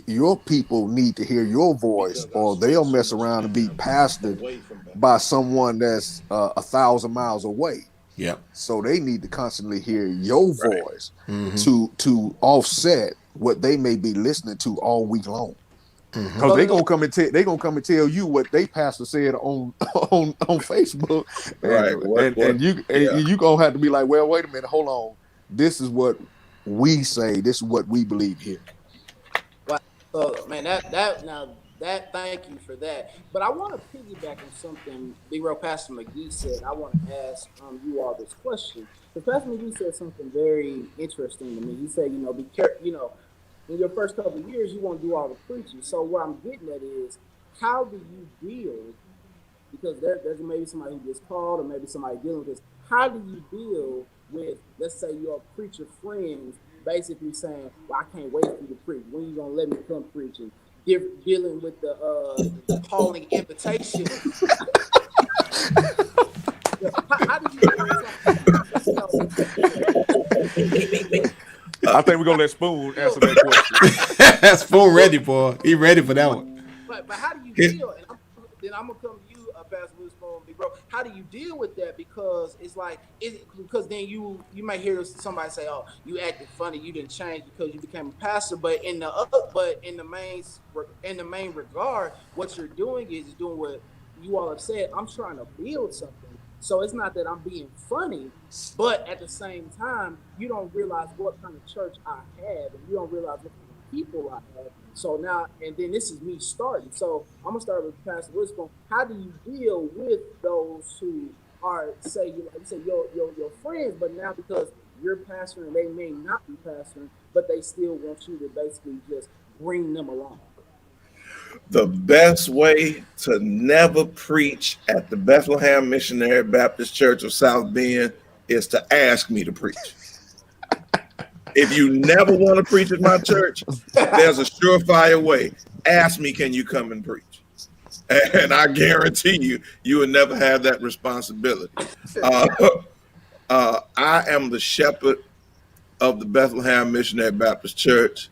Speaker 4: your people need to hear your voice or they'll mess around and be pastored by someone that's 1,000 miles away.
Speaker 3: Yep.
Speaker 4: So they need to constantly hear your voice to offset what they may be listening to all week long. Because they're gonna come and tell you what they pastor said on Facebook, and you gonna have to be like, well, wait a minute, hold on. This is what we say. This is what we believe here.
Speaker 1: Well, so man, that thank you for that. But I want to piggyback on something Big Real Pastor McGhee said. I want to ask you all this question. Because Pastor McGhee said something very interesting to me. He said, be careful, in your first couple of years, you won't do all the preaching. So what I'm getting at is, how do you deal, because there's maybe somebody who gets called or maybe somebody dealing with this, how do you deal with, let's say, your preacher friends basically saying, well, I can't wait for you to preach. When are you going to let me come preach? And dealing with the calling invitation. How do you
Speaker 4: I think we're gonna let Spoon answer that question.
Speaker 3: That's Spoon ready, boy. He ready for that one.
Speaker 1: But how do you deal? And then I'm gonna come to you, Pastor Witherspoon, big bro. How do you deal with that? Because it's like, because then you might hear somebody say, "Oh, you acted funny, you didn't change because you became a pastor." But in the main regard, what you're doing is doing what you all have said. I'm trying to build something. So it's not that I'm being funny, but at the same time, you don't realize what kind of church I have, and you don't realize what kind of people I have. So now, and then this is me starting. So I'm gonna start with Pastor Witherspoon. How do you deal with those who are, say, your friends, but now because you're pastoring, they may not be pastoring, but they still want you to basically just bring them along?
Speaker 2: The best way to never preach at the Bethlehem Missionary Baptist Church of South Bend is to ask me to preach. If you never want to preach at my church, there's a surefire way. Ask me, can you come and preach? And I guarantee you will never have that responsibility. I am the shepherd of the Bethlehem Missionary Baptist Church,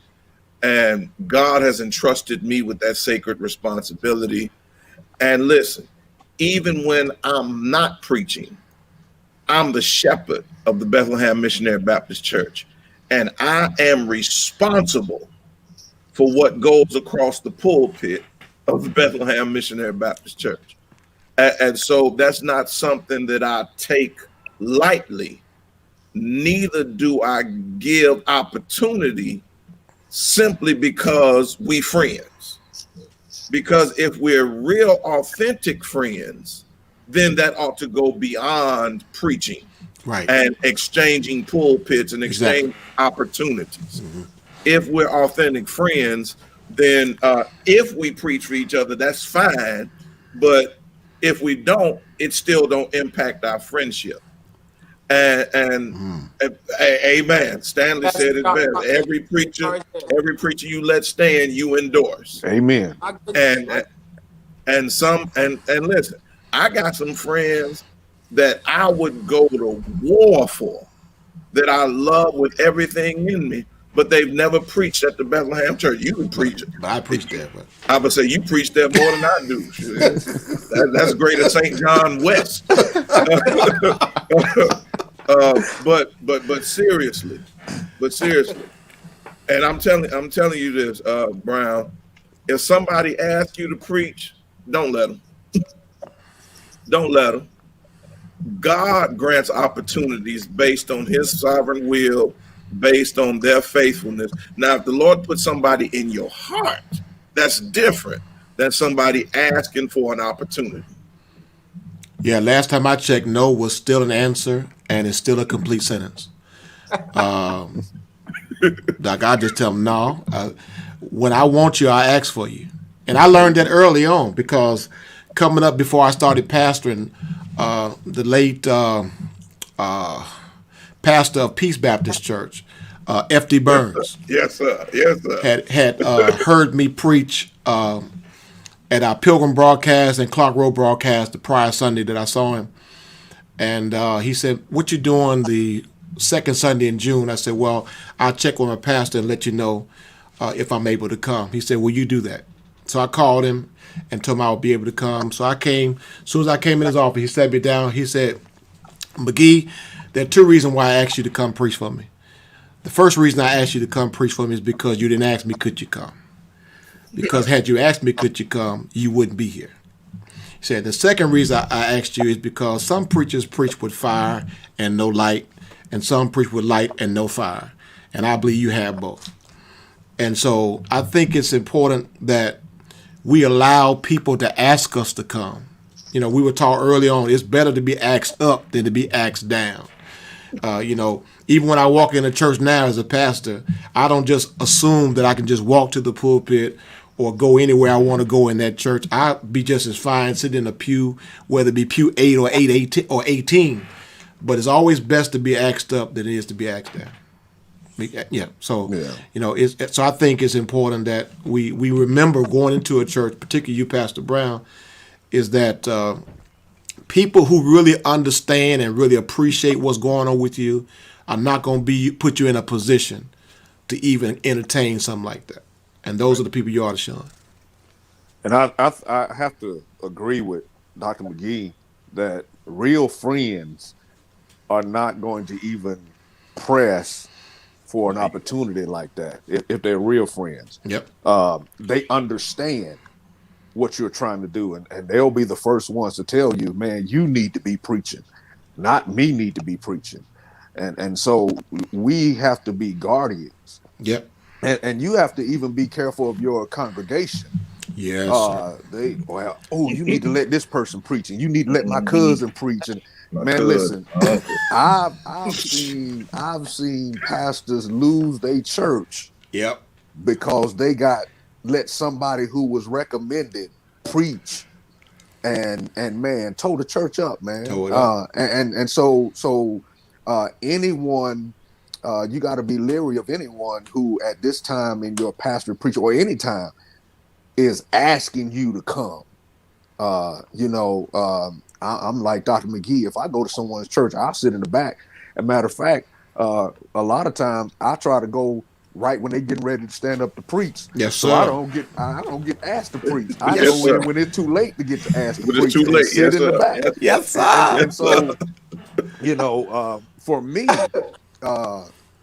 Speaker 2: and God has entrusted me with that sacred responsibility. And listen, even when I'm not preaching, I'm the shepherd of the Bethlehem Missionary Baptist Church. And I am responsible for what goes across the pulpit of the Bethlehem Missionary Baptist Church. And so that's not something that I take lightly. Neither do I give opportunity simply because we friends. Because if we're real authentic friends, then that ought to go beyond preaching.
Speaker 3: Right.
Speaker 2: And exchanging pulpits and exchanging opportunities. Mm-hmm. If we're authentic friends, then if we preach for each other, that's fine. But if we don't, it still don't impact our friendship. And amen. Stanley said it best. Every preacher you let stand, you endorse.
Speaker 4: Amen.
Speaker 2: And listen, I got some friends that I would go to war for, that I love with everything in me, but they've never preached at the Bethlehem Church. You can preach it.
Speaker 3: I preach that. But
Speaker 2: I would say you preach that more than I do. That's greater St. John West. But seriously, and I'm telling you this, Brown. If somebody asks you to preach, don't let them. Don't let them. God grants opportunities based on his sovereign will, based on their faithfulness. Now, if the Lord put somebody in your heart, that's different than somebody asking for an opportunity.
Speaker 3: Yeah, last time I checked, no was still an answer, and it's still a complete sentence. Like I just tell them, no. When I want you, I ask for you. And I learned that early on because coming up before I started pastoring, the late pastor of Peace Baptist Church, F.D. Burns.
Speaker 2: Yes, sir. Yes, sir.
Speaker 3: Had heard me preach at our Pilgrim broadcast and Clark Road broadcast the prior Sunday that I saw him. And he said, what you doing the second Sunday in June? I said, well, I'll check with my pastor and let you know if I'm able to come. He said, will you do that? So I called him and told him I would be able to come. So I came. As soon as I came in his office, he sat me down. He said, McGhee, there are two reasons why I asked you to come preach for me. The first reason I asked you to come preach for me is because you didn't ask me, could you come? Because had you asked me, could you come, you wouldn't be here. He said, the second reason I asked you is because some preachers preach with fire and no light, and some preach with light and no fire. And I believe you have both. And so I think it's important that we allow people to ask us to come. You know, we were taught early on, it's better to be asked up than to be asked down. Even when I walk in a church now as a pastor, I don't just assume that I can just walk to the pulpit or go anywhere I want to go in that church. I'd be just as fine sitting in a pew, whether it be pew 8 or 18. But it's always best to be asked up than it is to be asked down. Yeah. So, so I think it's important that we remember going into a church, particularly you, Pastor Brown, is that people who really understand and really appreciate what's going on with you are not going to put you in a position to even entertain something like that. And those are the people you ought to shun.
Speaker 4: And I have to agree with Dr. McGhee that real friends are not going to even press for an opportunity like that if they're real friends.
Speaker 3: Yep.
Speaker 4: They understand what you're trying to do, and they'll be the first ones to tell you, man, you need to be preaching, not me need to be preaching. And so we have to be guardians.
Speaker 3: Yep.
Speaker 4: And you have to even be careful of your congregation.
Speaker 3: Yes.
Speaker 4: You need to let this person preach, and you need to let my cousin preach. And listen, I've seen pastors lose their church.
Speaker 3: Yep.
Speaker 4: Because they let somebody who was recommended preach, and man, tore the church up, man. So anyone, you got to be leery of anyone who at this time in your pastor preach or any time is asking you to come. I'm like Dr. McGhee. If I go to someone's church, I'll sit in the back. As a matter of fact, a lot of times I try to go right when they getting ready to stand up to preach.
Speaker 3: Yes, sir.
Speaker 4: So I don't get asked to preach. I know when it's too late to get to ask to preach.
Speaker 2: It's too late.
Speaker 4: Sit in the back.
Speaker 3: Yes, sir.
Speaker 4: And so, for me,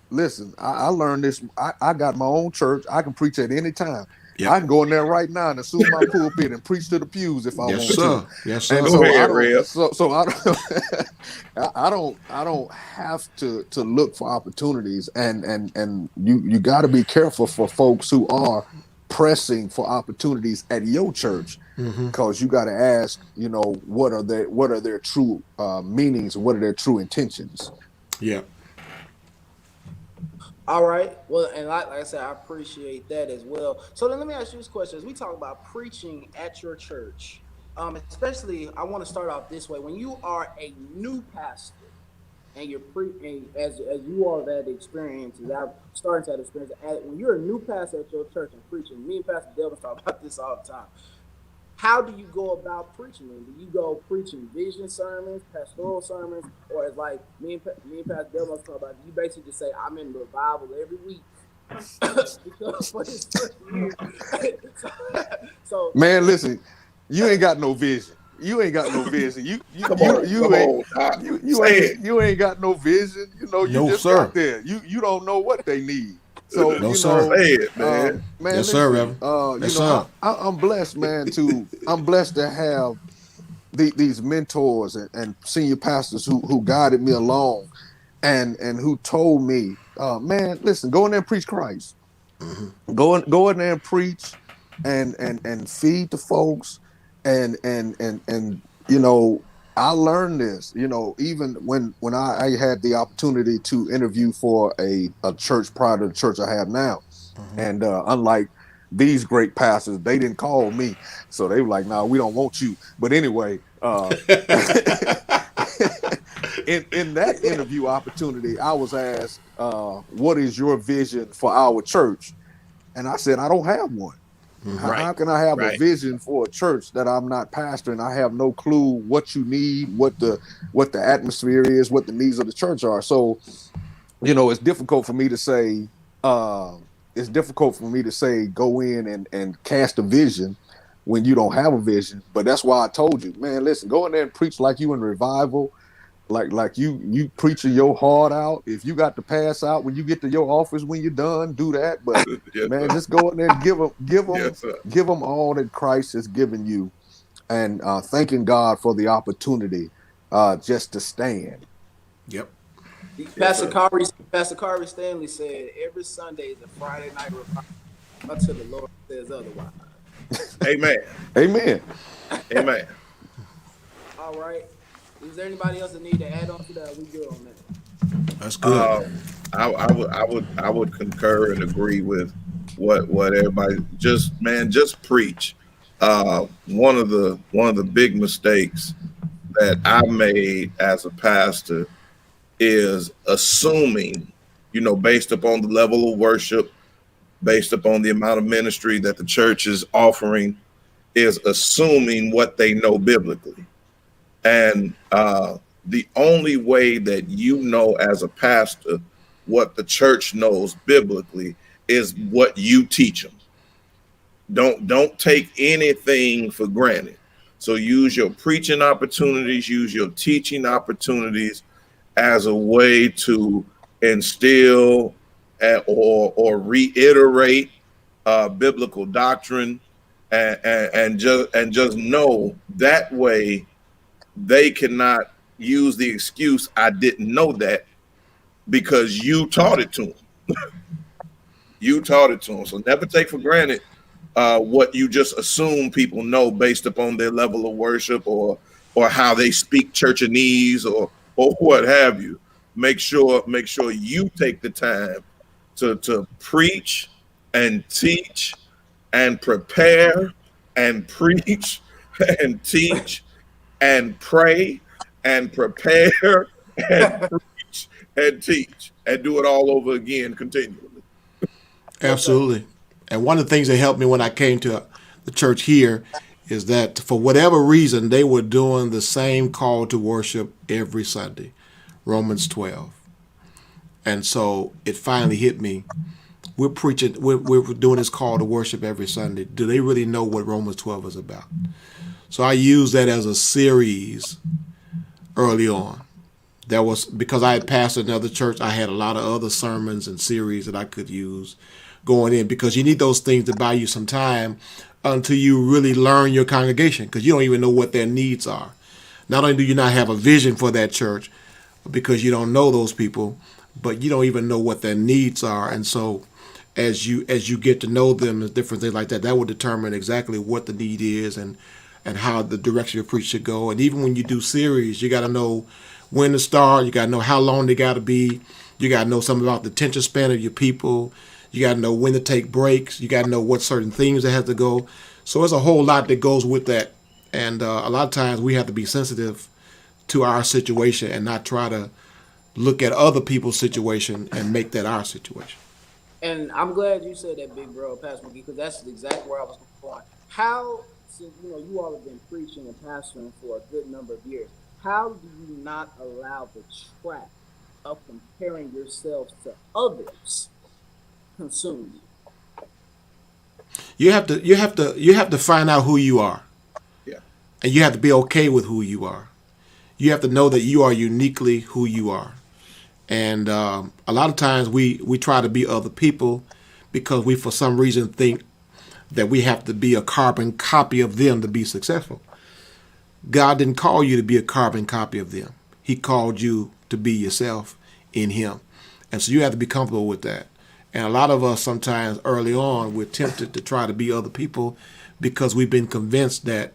Speaker 4: listen, I learned this. I got my own church. I can preach at any time. Yep. I can go in there right now and assume my pulpit and preach to the pews if I want to.
Speaker 3: Yes, sir.
Speaker 4: And I don't have to look for opportunities, and you got to be careful for folks who are pressing for opportunities at your church, because you got to ask, what are their true meanings, what are their true intentions.
Speaker 3: Yeah.
Speaker 1: All right. Well, and like I said, I appreciate that as well. So then let me ask you this question. As we talk about preaching at your church, especially, I want to start off this way. When you are a new pastor and you're as you all have had experience, as I'm starting to have experience, when you're a new pastor at your church and preaching, me and Pastor Delmus talk about this all the time. How do you go about preaching them? Do you go preaching vision sermons, pastoral sermons, or it's like me and Pastor Delmus talk about, you basically just say, I'm in revival every week? Because for this first year. So man,
Speaker 4: listen, you ain't got no vision. You ain't got no vision. You ain't got no vision. You just got there. You don't know what they need. So
Speaker 2: man.
Speaker 3: Yes, sir, Reverend.
Speaker 4: I'm blessed, man. I'm blessed to have these mentors and senior pastors who guided me along, and who told me, man, listen, go in there and preach Christ. Go in there and preach, and feed the folks, and I learned this, even when I had the opportunity to interview for a church prior to the church I have now. And unlike these great pastors, they didn't call me. So they were like, no, we don't want you. But anyway, in that interview opportunity, I was asked, what is your vision for our church? And I said, I don't have one. How can I have a vision for a church that I'm not pastoring? I have no clue what you need, what the atmosphere is, what the needs of the church are. So, it's difficult for me to say. Go in and cast a vision when you don't have a vision. But that's why I told you, man. Listen, go in there and preach like you in revival, like you preaching your heart out. If you got to pass out when you get to your office when you're done, do that. But man, just go in there and give them all that Christ has given you, and thanking God for the opportunity just to stand.
Speaker 3: Yep.
Speaker 1: Pastor Carver Stanley said, every Sunday is a Friday night revival until the Lord says otherwise.
Speaker 2: Amen.
Speaker 4: Amen.
Speaker 2: Amen.
Speaker 1: All right. Is there anybody else that need to add on to that? We good on that?
Speaker 3: That's good.
Speaker 2: I would concur and agree with what everybody just preach. One of the big mistakes that I made as a pastor is assuming, based upon the level of worship, based upon the amount of ministry that the church is offering, is assuming what they know biblically. And the only way that as a pastor what the church knows biblically is what you teach them. Don't take anything for granted. So use your preaching opportunities, use your teaching opportunities as a way to instill or reiterate biblical doctrine, and just know that way they cannot use the excuse, I didn't know that, because you taught it to them. You taught it to them. So never take for granted what you just assume people know based upon their level of worship or how they speak churchanese or what have you. Make sure you take the time to preach and teach and prepare and preach and teach and pray and prepare and preach and teach and do it all over again continually.
Speaker 3: Absolutely. And one of the things that helped me when I came to the church here is that for whatever reason, they were doing the same call to worship every Sunday, Romans 12. And so it finally hit me. We're preaching, we're doing this call to worship every Sunday. Do they really know what Romans 12 is about? So I used that as a series early on. That was because I had pastored another church. I had a lot of other sermons and series that I could use going in, because you need those things to buy you some time until you really learn your congregation, because you don't even know what their needs are. Not only do you not have a vision for that church because you don't know those people, but you don't even know what their needs are. And so as you get to know them and different things like that, that will determine exactly what the need is and how the direction your preach should go. And even when you do series, you got to know when to start. You got to know how long they got to be. You got to know something about the attention span of your people. You got to know when to take breaks. You got to know what certain things that have to go. So there's a whole lot that goes with that. And a lot of times we have to be sensitive to our situation and not try to look at other people's situation and make that our situation.
Speaker 1: And I'm glad you said that, big bro, Pastor McGhee, because that's exactly where I was going. How, since you all have been preaching and pastoring for a good number of years, how do you not allow the trap of comparing yourselves to others consume you?
Speaker 3: You have to find out who you are.
Speaker 2: Yeah.
Speaker 3: And you have to be okay with who you are. You have to know that you are uniquely who you are. And a lot of times we try to be other people because we, for some reason, think that we have to be a carbon copy of them to be successful. God didn't call you to be a carbon copy of them. He called you to be yourself in Him. And so you have to be comfortable with that. And a lot of us sometimes early on, we're tempted to try to be other people because we've been convinced that,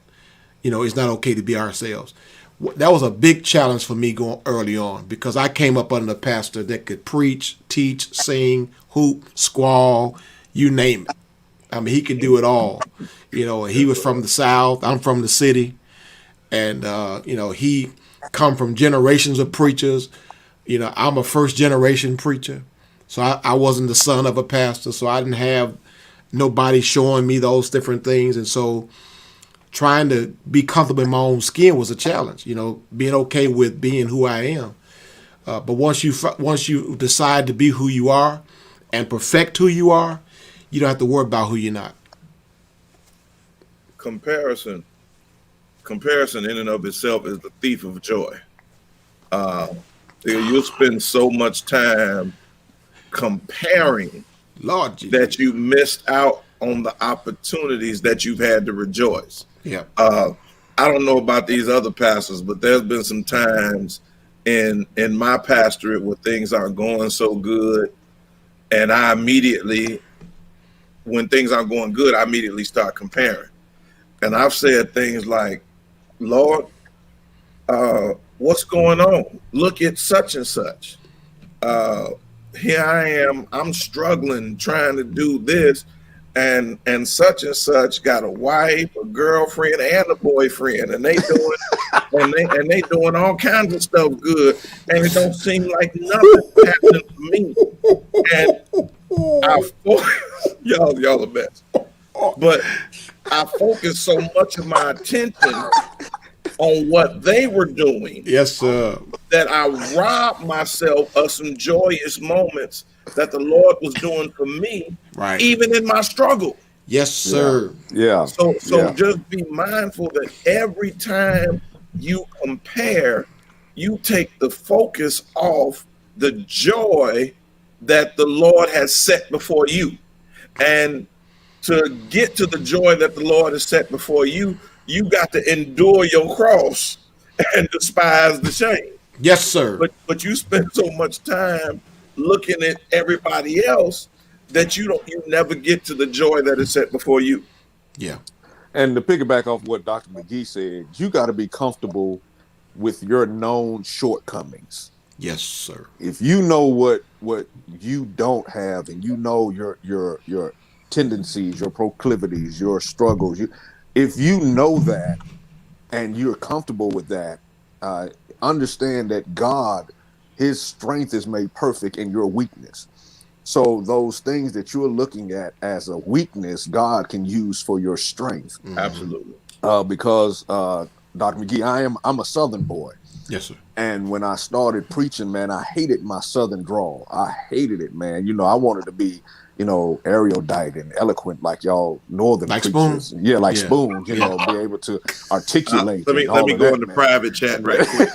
Speaker 3: it's not okay to be ourselves. That was a big challenge for me going early on, because I came up under a pastor that could preach, teach, sing, hoop, squall, you name it. I mean, he could do it all. He was from the South. I'm from the city. And, he come from generations of preachers. I'm a first generation preacher. So I wasn't the son of a pastor. So I didn't have nobody showing me those different things. And so trying to be comfortable in my own skin was a challenge, being okay with being who I am. But once you decide to be who you are and perfect who you are, you don't have to worry about who you're not.
Speaker 2: Comparison in and of itself is the thief of joy. You'll spend so much time comparing,
Speaker 3: Lord Jesus,
Speaker 2: that you missed out on the opportunities that you've had to rejoice.
Speaker 3: Yeah.
Speaker 2: I don't know about these other pastors, but there's been some times in my pastorate where things aren't going so good, and I immediately, when things aren't going good, I immediately start comparing. And I've said things like, Lord, what's going on? Look at such and such. Here I am, I'm struggling trying to do this, and such and such got a wife, a girlfriend, and a boyfriend, and they doing and they doing all kinds of stuff good, and it don't seem like nothing happening to me. And y'all the best. But I focus so much of my attention on what they were doing.
Speaker 3: Yes, sir.
Speaker 2: That I robbed myself of some joyous moments that the Lord was doing for me,
Speaker 3: Right.
Speaker 2: even in my struggle.
Speaker 3: Yes, sir.
Speaker 4: Yeah.
Speaker 2: So just be mindful that every time you compare, you take the focus off the joy that the Lord has set before you. And to get to the joy that the Lord has set before you, you got to endure your cross and despise the shame.
Speaker 3: Yes, sir.
Speaker 2: But you spend so much time looking at everybody else that you never get to the joy that is set before you.
Speaker 3: Yeah.
Speaker 4: And to piggyback off what Dr. McGhee said, you got to be comfortable with your known shortcomings.
Speaker 3: Yes, sir.
Speaker 4: If you know what you don't have, and you know your tendencies, your proclivities, your struggles, if you know that and you're comfortable with that, understand that God, his strength is made perfect in your weakness. So those things that you're looking at as a weakness, God can use for your strength.
Speaker 2: Absolutely.
Speaker 4: Because Dr. McGhee, I'm a Southern boy.
Speaker 3: Yes, sir.
Speaker 4: And when I started preaching, man, I hated my Southern drawl. I hated it, man. I wanted to be, erudite and eloquent like y'all Northern
Speaker 3: like
Speaker 4: preachers.
Speaker 3: Spoon?
Speaker 4: Yeah, like Spoon, be able to articulate.
Speaker 2: Let me go into private chat right quick.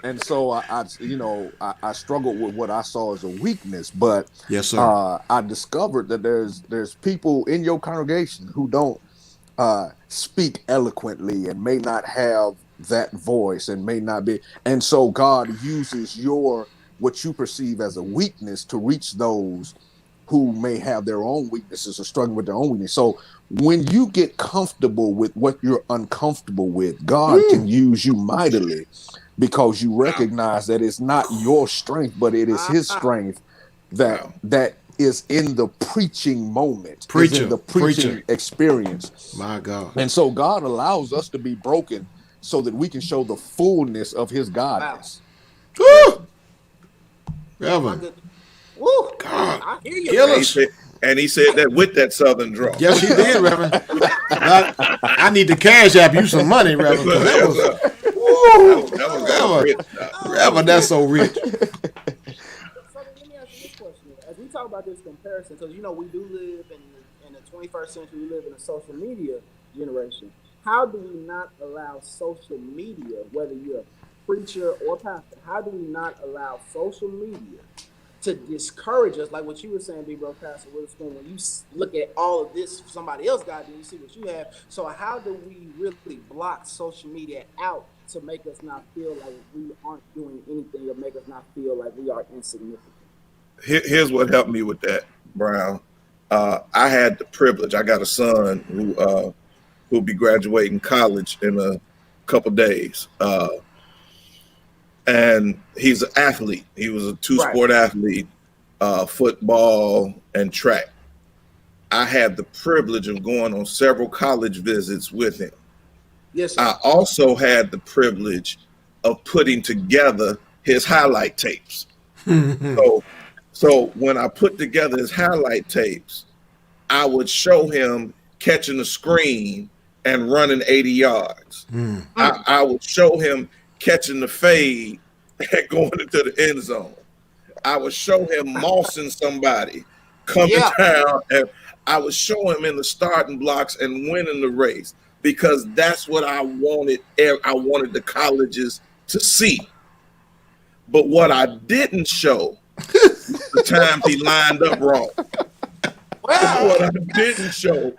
Speaker 4: And so I struggled with what I saw as a weakness, but
Speaker 3: yes, sir.
Speaker 4: I discovered that there's people in your congregation who don't speak eloquently and may not have that voice and may not be, and so God uses what you perceive as a weakness to reach those who may have their own weaknesses or struggling with their own weakness. So when you get comfortable with what you're uncomfortable with, God can use you mightily, because you recognize that it's not your strength, but it is his strength that is in the preaching moment, is in the preaching experience.
Speaker 3: My God.
Speaker 4: And so God allows us to be broken so that we can show the fullness of his godness.
Speaker 3: Woo! Reverend.
Speaker 1: Woo!
Speaker 3: God.
Speaker 1: I hear you.
Speaker 3: Gillis.
Speaker 2: And he said that with that Southern drawl.
Speaker 3: Yes, he did, Reverend. I need to cash app you some money, Reverend. Reverend, that's so rich.
Speaker 1: So let me ask you this question. As we talk about this comparison, because we do live in the 21st century, we live in a social media generation. How do we not allow social media, whether you're a preacher or pastor, how do we not allow social media to discourage us, like what you were saying, big bro, Pastor Witherspoon, when you look at all of this somebody else got, and you see what you have. So how do we really block social media out to make us not feel like we aren't doing anything, or make us not feel like we are insignificant?
Speaker 2: Here's what helped me with that, Brown. I had the privilege. I got a son who'll be graduating college in a couple days. And he's an athlete. He was a two-sport athlete, football and track. I had the privilege of going on several college visits with him.
Speaker 1: Yes, sir.
Speaker 2: I also had the privilege of putting together his highlight tapes. So when I put together his highlight tapes, I would show him catching the screen and running 80 yards. I would show him catching the fade and going into the end zone. I would show him mossing somebody, coming down, and I would show him in the starting blocks and winning the race, because that's what I wanted. I wanted the colleges to see. But what I didn't show the times he lined up wrong. What I didn't show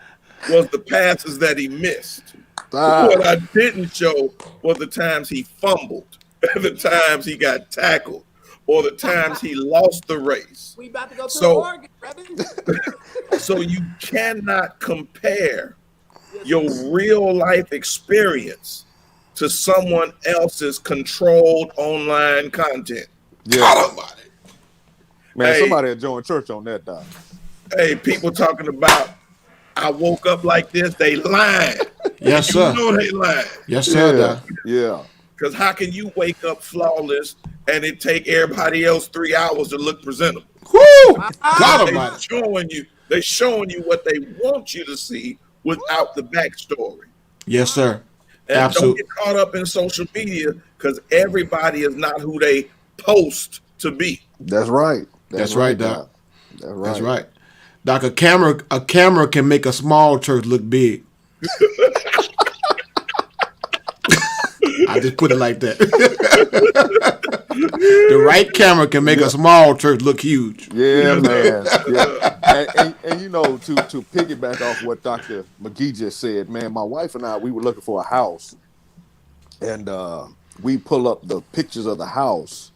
Speaker 2: was the passes that he missed. What I didn't show was the times he fumbled, the times he got tackled, or the times he lost the race.
Speaker 1: We about to go to Oregon, brother.
Speaker 2: So you cannot compare your real life experience to someone else's controlled online content.
Speaker 4: Yeah. Man, somebody had joined church on that, Doc.
Speaker 2: Hey, people talking about I woke up like this, they lying.
Speaker 3: Yes, sir.
Speaker 2: You know they lying.
Speaker 3: Yes, sir.
Speaker 4: Yeah.
Speaker 2: Because how can you wake up flawless and it take everybody else 3 hours to look presentable?
Speaker 3: Woo!
Speaker 2: They're showing you what they want you to see without the backstory.
Speaker 3: Yes, sir.
Speaker 2: And
Speaker 3: Absolutely.
Speaker 2: don't get caught up in social media because everybody is not who they post to be.
Speaker 4: That's right.
Speaker 3: That's right, Doc.
Speaker 4: That's right.
Speaker 3: That's right. Doc, a camera can make a small church look big. I just put it like that. The right camera can make a small church look huge.
Speaker 4: Yeah, man. Yeah. And you know, to piggyback off what Dr. McGhee just said, man, my wife and I, we were looking for a house, and we pull up the pictures of the house,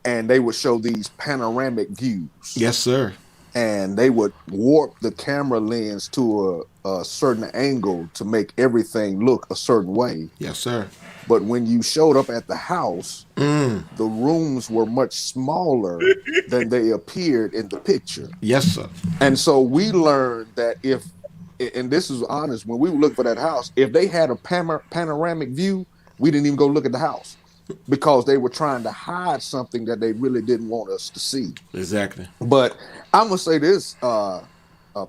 Speaker 4: and they would show these panoramic views.
Speaker 3: Yes, sir.
Speaker 4: And they would warp the camera lens to a certain angle to make everything look a certain way.
Speaker 3: Yes, sir.
Speaker 4: But when you showed up at the house, the rooms were much smaller than they appeared in the picture.
Speaker 3: Yes, sir.
Speaker 4: And so we learned that and this is honest, when we were looking for that house, if they had a panoramic view, we didn't even go look at the house because they were trying to hide something that they really didn't want us to see.
Speaker 3: Exactly.
Speaker 4: But I'm going to say this,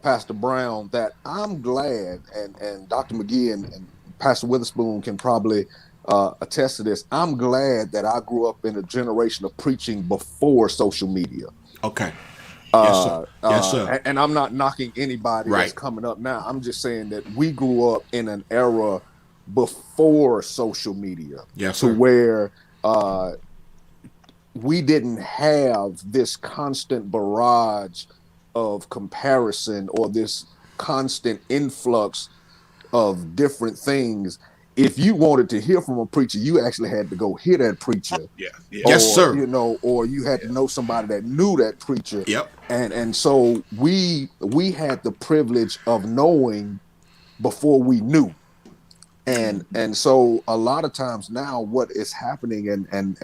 Speaker 4: Pastor Brown, that I'm glad, and Dr. McGhee and Pastor Witherspoon can probably attest to this. I'm glad that I grew up in a generation of preaching before social media.
Speaker 3: Okay. Yes, sir. Yes, sir.
Speaker 4: And I'm not knocking anybody that's coming up now. I'm just saying that we grew up in an era before social media.
Speaker 3: Yes,
Speaker 4: to
Speaker 3: sir.
Speaker 4: where we didn't have this constant barrage of comparison or this constant influx of different things. If you wanted to hear from a preacher, you actually had to go hear that preacher.
Speaker 2: Yeah.
Speaker 3: Yes, sir.
Speaker 4: You know, or you had to know somebody that knew that preacher.
Speaker 3: Yep.
Speaker 4: And so we had the privilege of knowing before we knew. And so a lot of times now what is happening and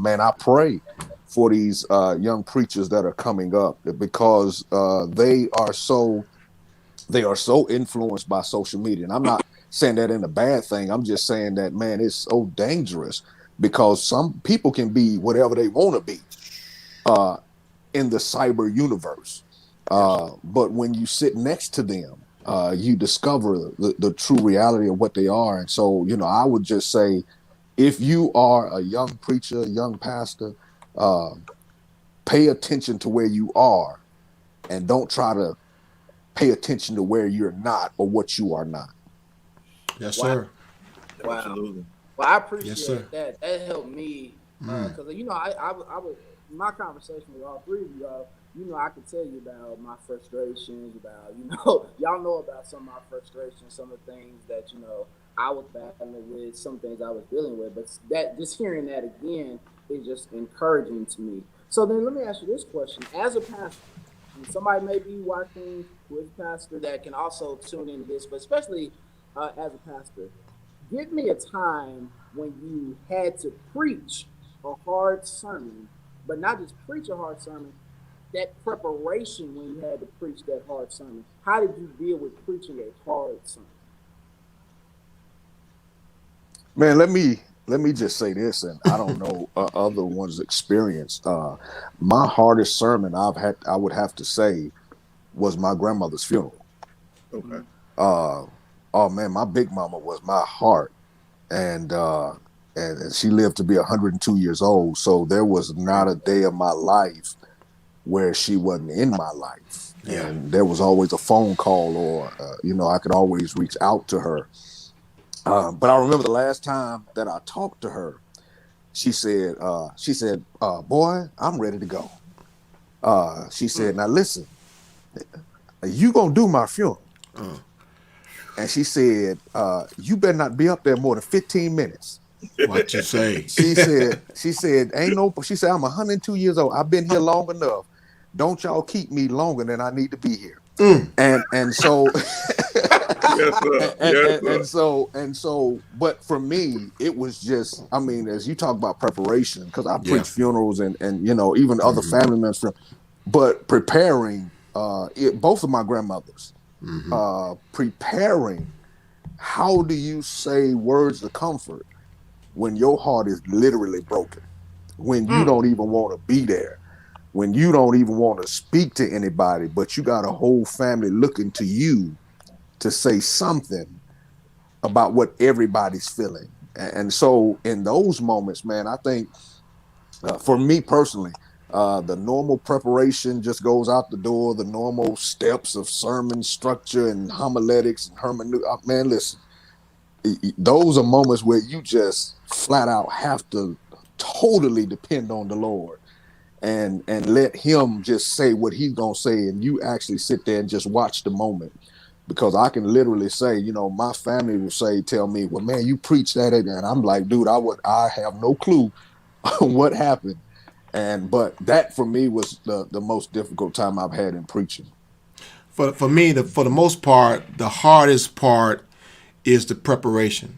Speaker 4: man, I pray for these young preachers that are coming up because they are so influenced by social media. And I'm not saying that in a bad thing. I'm just saying that, man, it's so dangerous because some people can be whatever they want to be in the cyber universe. But when you sit next to them, you discover the true reality of what they are. And so, you know, I would just say, if you are a young preacher, a young pastor, pay attention to where you are and don't try to pay attention to where you're not or what you are not.
Speaker 3: Yes, sir.
Speaker 1: Wow.
Speaker 2: Absolutely.
Speaker 1: Well, I appreciate
Speaker 3: Yes, sir.
Speaker 1: that. That helped me because you know I was my conversation with all three of you. You know, I could tell you about my frustrations, about, you know, y'all know about some of my frustrations, some of the things that, you know, I was battling with, some things I was dealing with. But that just hearing that again is just encouraging to me. So then let me ask you this question. As a pastor, and somebody may be watching who is a pastor that can also tune into this, but especially as a pastor, give me a time when you had to preach a hard sermon, but not just preach a hard sermon, that preparation when you had to preach that hard sermon. How did you deal with preaching a hard sermon?
Speaker 4: Man, let me just say this, and I don't know other ones' experience. My hardest sermon I would have to say was my grandmother's funeral.
Speaker 2: Okay.
Speaker 4: Oh man, my big mama was my heart, and she lived to be 102 years old. So there was not a day of my life where she wasn't in my life.
Speaker 3: Yeah.
Speaker 4: And there was always a phone call or, you know, I could always reach out to her. But I remember the last time that I talked to her, she said, boy, I'm ready to go. She said, now listen, you gonna do my funeral. And she said, you better not be up there more than 15 minutes.
Speaker 3: What you say?
Speaker 4: She said, she said, I'm 102 years old. I've been here long enough. Don't y'all keep me longer than I need to be here. And so and so but for me it was just, I mean, as you talk about preparation, because I preach funerals and you know, even other family members, but preparing both of my grandmothers, preparing, how do you say words of comfort when your heart is literally broken, when you don't even want to be there, when you don't even want to speak to anybody, but you got a whole family looking to you to say something about what everybody's feeling. And so in those moments, man, I think for me personally, the normal preparation just goes out the door, the normal steps of sermon structure and homiletics and hermeneutics. Man, listen, those are moments where you just flat out have to totally depend on the Lord and let him just say what he's going to say. And you actually sit there and just watch the moment. Because I can literally say, my family will tell me, well, man, you preach that. And I'm like, dude, I have no clue what happened. But that for me was the most difficult time I've had in preaching.
Speaker 3: For me, for the most part, the hardest part is the preparation.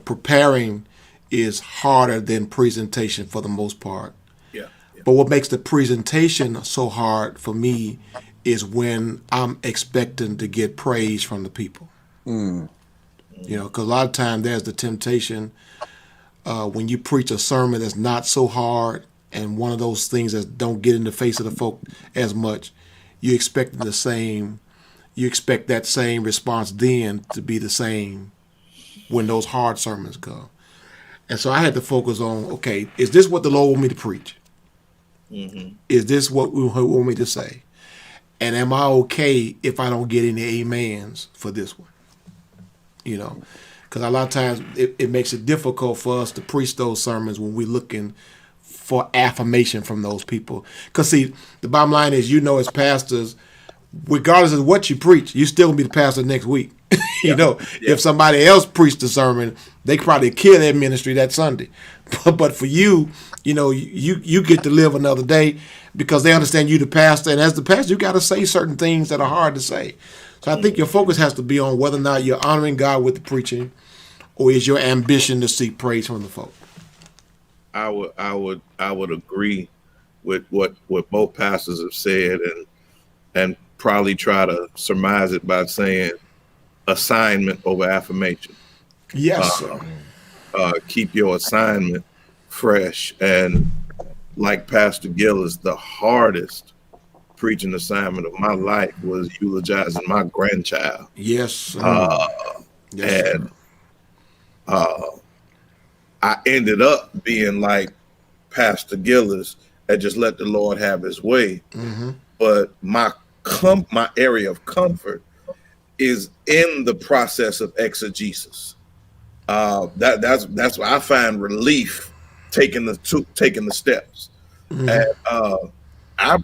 Speaker 3: Preparing is harder than presentation for the most part.
Speaker 2: Yeah.
Speaker 3: But what makes the presentation so hard for me is when I'm expecting to get praise from the people. Because a lot of times there's the temptation when you preach a sermon that's not so hard and one of those things that don't get in the face of the folk as much, you expect that same response then to be the same when those hard sermons come. And so I had to focus on, okay, is this what the Lord want me to preach? Mm-hmm. Is this what He want me to say? And am I okay if I don't get any amens for this one? Because a lot of times it makes it difficult for us to preach those sermons when we're looking for affirmation from those people. Because, see, the bottom line is, as pastors, regardless of what you preach, you still going to be the pastor next week. If somebody else preached the sermon, they could probably kill their ministry that Sunday. But for you, you get to live another day because they understand you the pastor. And as the pastor, you got to say certain things that are hard to say. So I think your focus has to be on whether or not you're honoring God with the preaching, or is your ambition to seek praise from the folk.
Speaker 2: I would agree with what both pastors have said, and probably try to surmise it by saying assignment over affirmation.
Speaker 3: Yes.
Speaker 2: Keep your assignment fresh. And like Pastor Gillis, the hardest preaching assignment of my life was eulogizing my grandchild.
Speaker 3: Yes.
Speaker 2: And I ended up being like Pastor Gillis and just let the Lord have his way. Mm-hmm. But my area of comfort is in the process of exegesis. That's why I find relief taking the steps. Mm-hmm. And I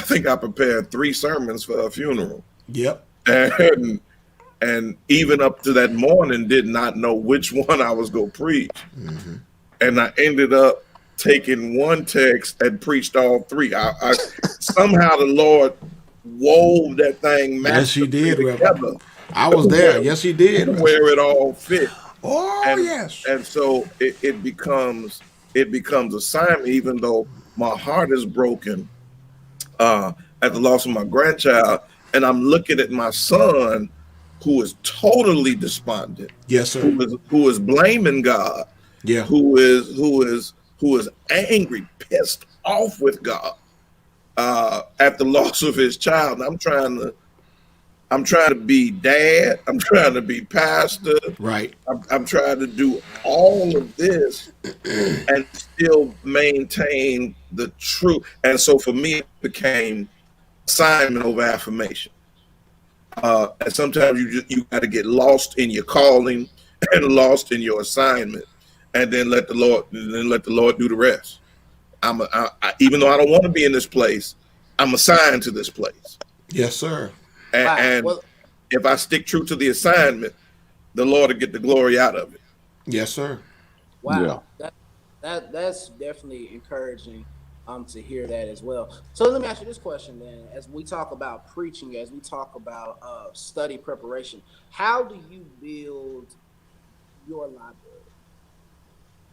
Speaker 2: think I prepared 3 sermons for a funeral.
Speaker 3: Yep.
Speaker 2: And even up to that morning, did not know which one I was going to preach. Mm-hmm. And I ended up taking one text and preached all 3. I somehow the Lord wove that thing.
Speaker 3: Yes, He did. Together. I was there. Yes, He did.
Speaker 2: Where it all fit.
Speaker 3: Oh, yes.
Speaker 2: And so it becomes assignment, even though my heart is broken at the loss of my grandchild, and I'm looking at my son who is totally despondent.
Speaker 3: Yes, sir.
Speaker 2: Who is blaming God.
Speaker 3: Yeah.
Speaker 2: Who is angry, pissed off with God at the loss of his child. And I'm trying to be dad. I'm trying to be pastor.
Speaker 3: Right.
Speaker 2: I'm trying to do all of this and still maintain the truth. And so for me, it became assignment over affirmation. And sometimes you got to get lost in your calling and lost in your assignment, and then let the Lord do the rest. Even though I don't want to be in this place, I'm assigned to this place.
Speaker 3: Yes, sir.
Speaker 2: And if I stick true to the assignment, the Lord will get the glory out of it.
Speaker 3: Yes, sir.
Speaker 1: Wow. Yeah. That's definitely encouraging to hear that as well. So let me ask you this question then. As we talk about preaching, as we talk about study preparation, how do you build your library?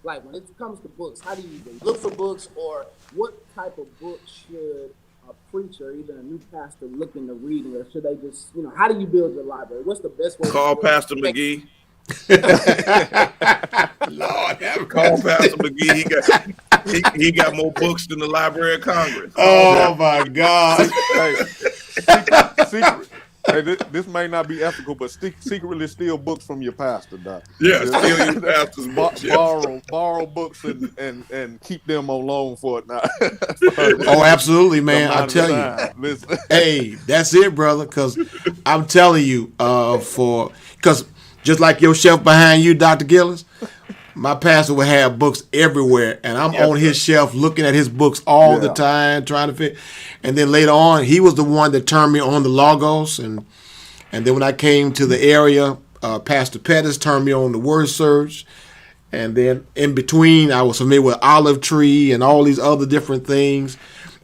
Speaker 1: Like when it comes to books, how do you look for books, or what type of book should a preacher, even a new pastor, looking to reading, or should they just, how do you build your library? What's the best way?
Speaker 2: Call Pastor McGhee.
Speaker 3: Lord,
Speaker 2: call Pastor McGhee. He got more books than the Library of Congress.
Speaker 3: Oh my God!
Speaker 4: secret. Hey, this may not be ethical, but secretly steal books from your pastor, Doc.
Speaker 2: Yeah, steal your pastor's books.
Speaker 4: Borrow books and keep them on loan for it now.
Speaker 3: Oh, absolutely, man. I tell you. Hey, that's it, brother. Because I'm telling you, because just like your shelf behind you, Dr. Gillis, my pastor would have books everywhere, and I'm on his shelf looking at his books all the time, trying to fit. And then later on, he was the one that turned me on the Logos, and then when I came to the area, Pastor Pettis turned me on the Word Search, and then in between, I was familiar with Olive Tree and all these other different things.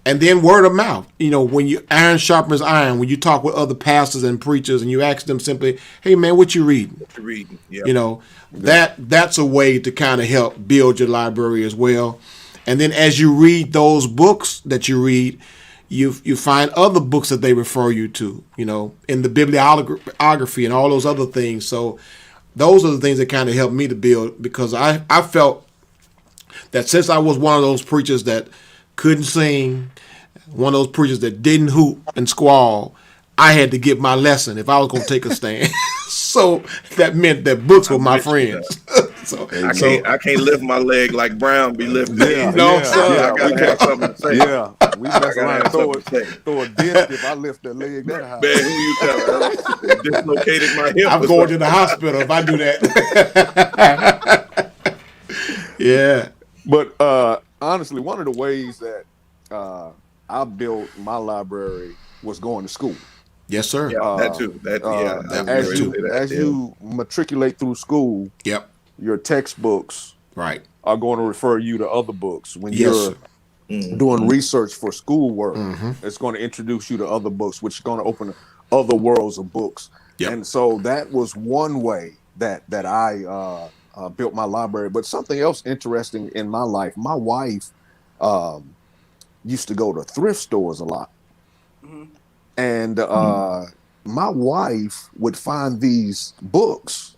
Speaker 3: And then word of mouth, when you iron sharpens iron, when you talk with other pastors and preachers and you ask them simply, hey, man, what you reading?
Speaker 2: What you reading? Yeah.
Speaker 3: That's a way to kind of help build your library as well. And then as you read those books that you read, you find other books that they refer you to, in the bibliography and all those other things. So those are the things that kind of helped me to build, because I felt that since I was one of those preachers that couldn't sing, one of those preachers that didn't hoop and squall, I had to get my lesson if I was going to take a stand. So that meant that books were my friends.
Speaker 4: I
Speaker 2: can't lift my leg like Brown be lifting.
Speaker 4: I
Speaker 2: gotta have something to say.
Speaker 4: Yeah, we mess around and throw a disc if I lift that leg that high.
Speaker 2: Man, who you telling? Dislocated my hip.
Speaker 3: I'm going to the hospital if I do that. Yeah.
Speaker 4: But honestly, one of the ways that I built my library was going to school.
Speaker 3: Yes, sir.
Speaker 2: Yeah, that too.
Speaker 4: As you matriculate through school, your textbooks are going to refer you to other books. When you're doing research for schoolwork, it's going to introduce you to other books, which is going to open other worlds of books. Yep. And so that was one way that I built my library. But something else interesting in my life, my wife used to go to thrift stores a lot. And my wife would find these books,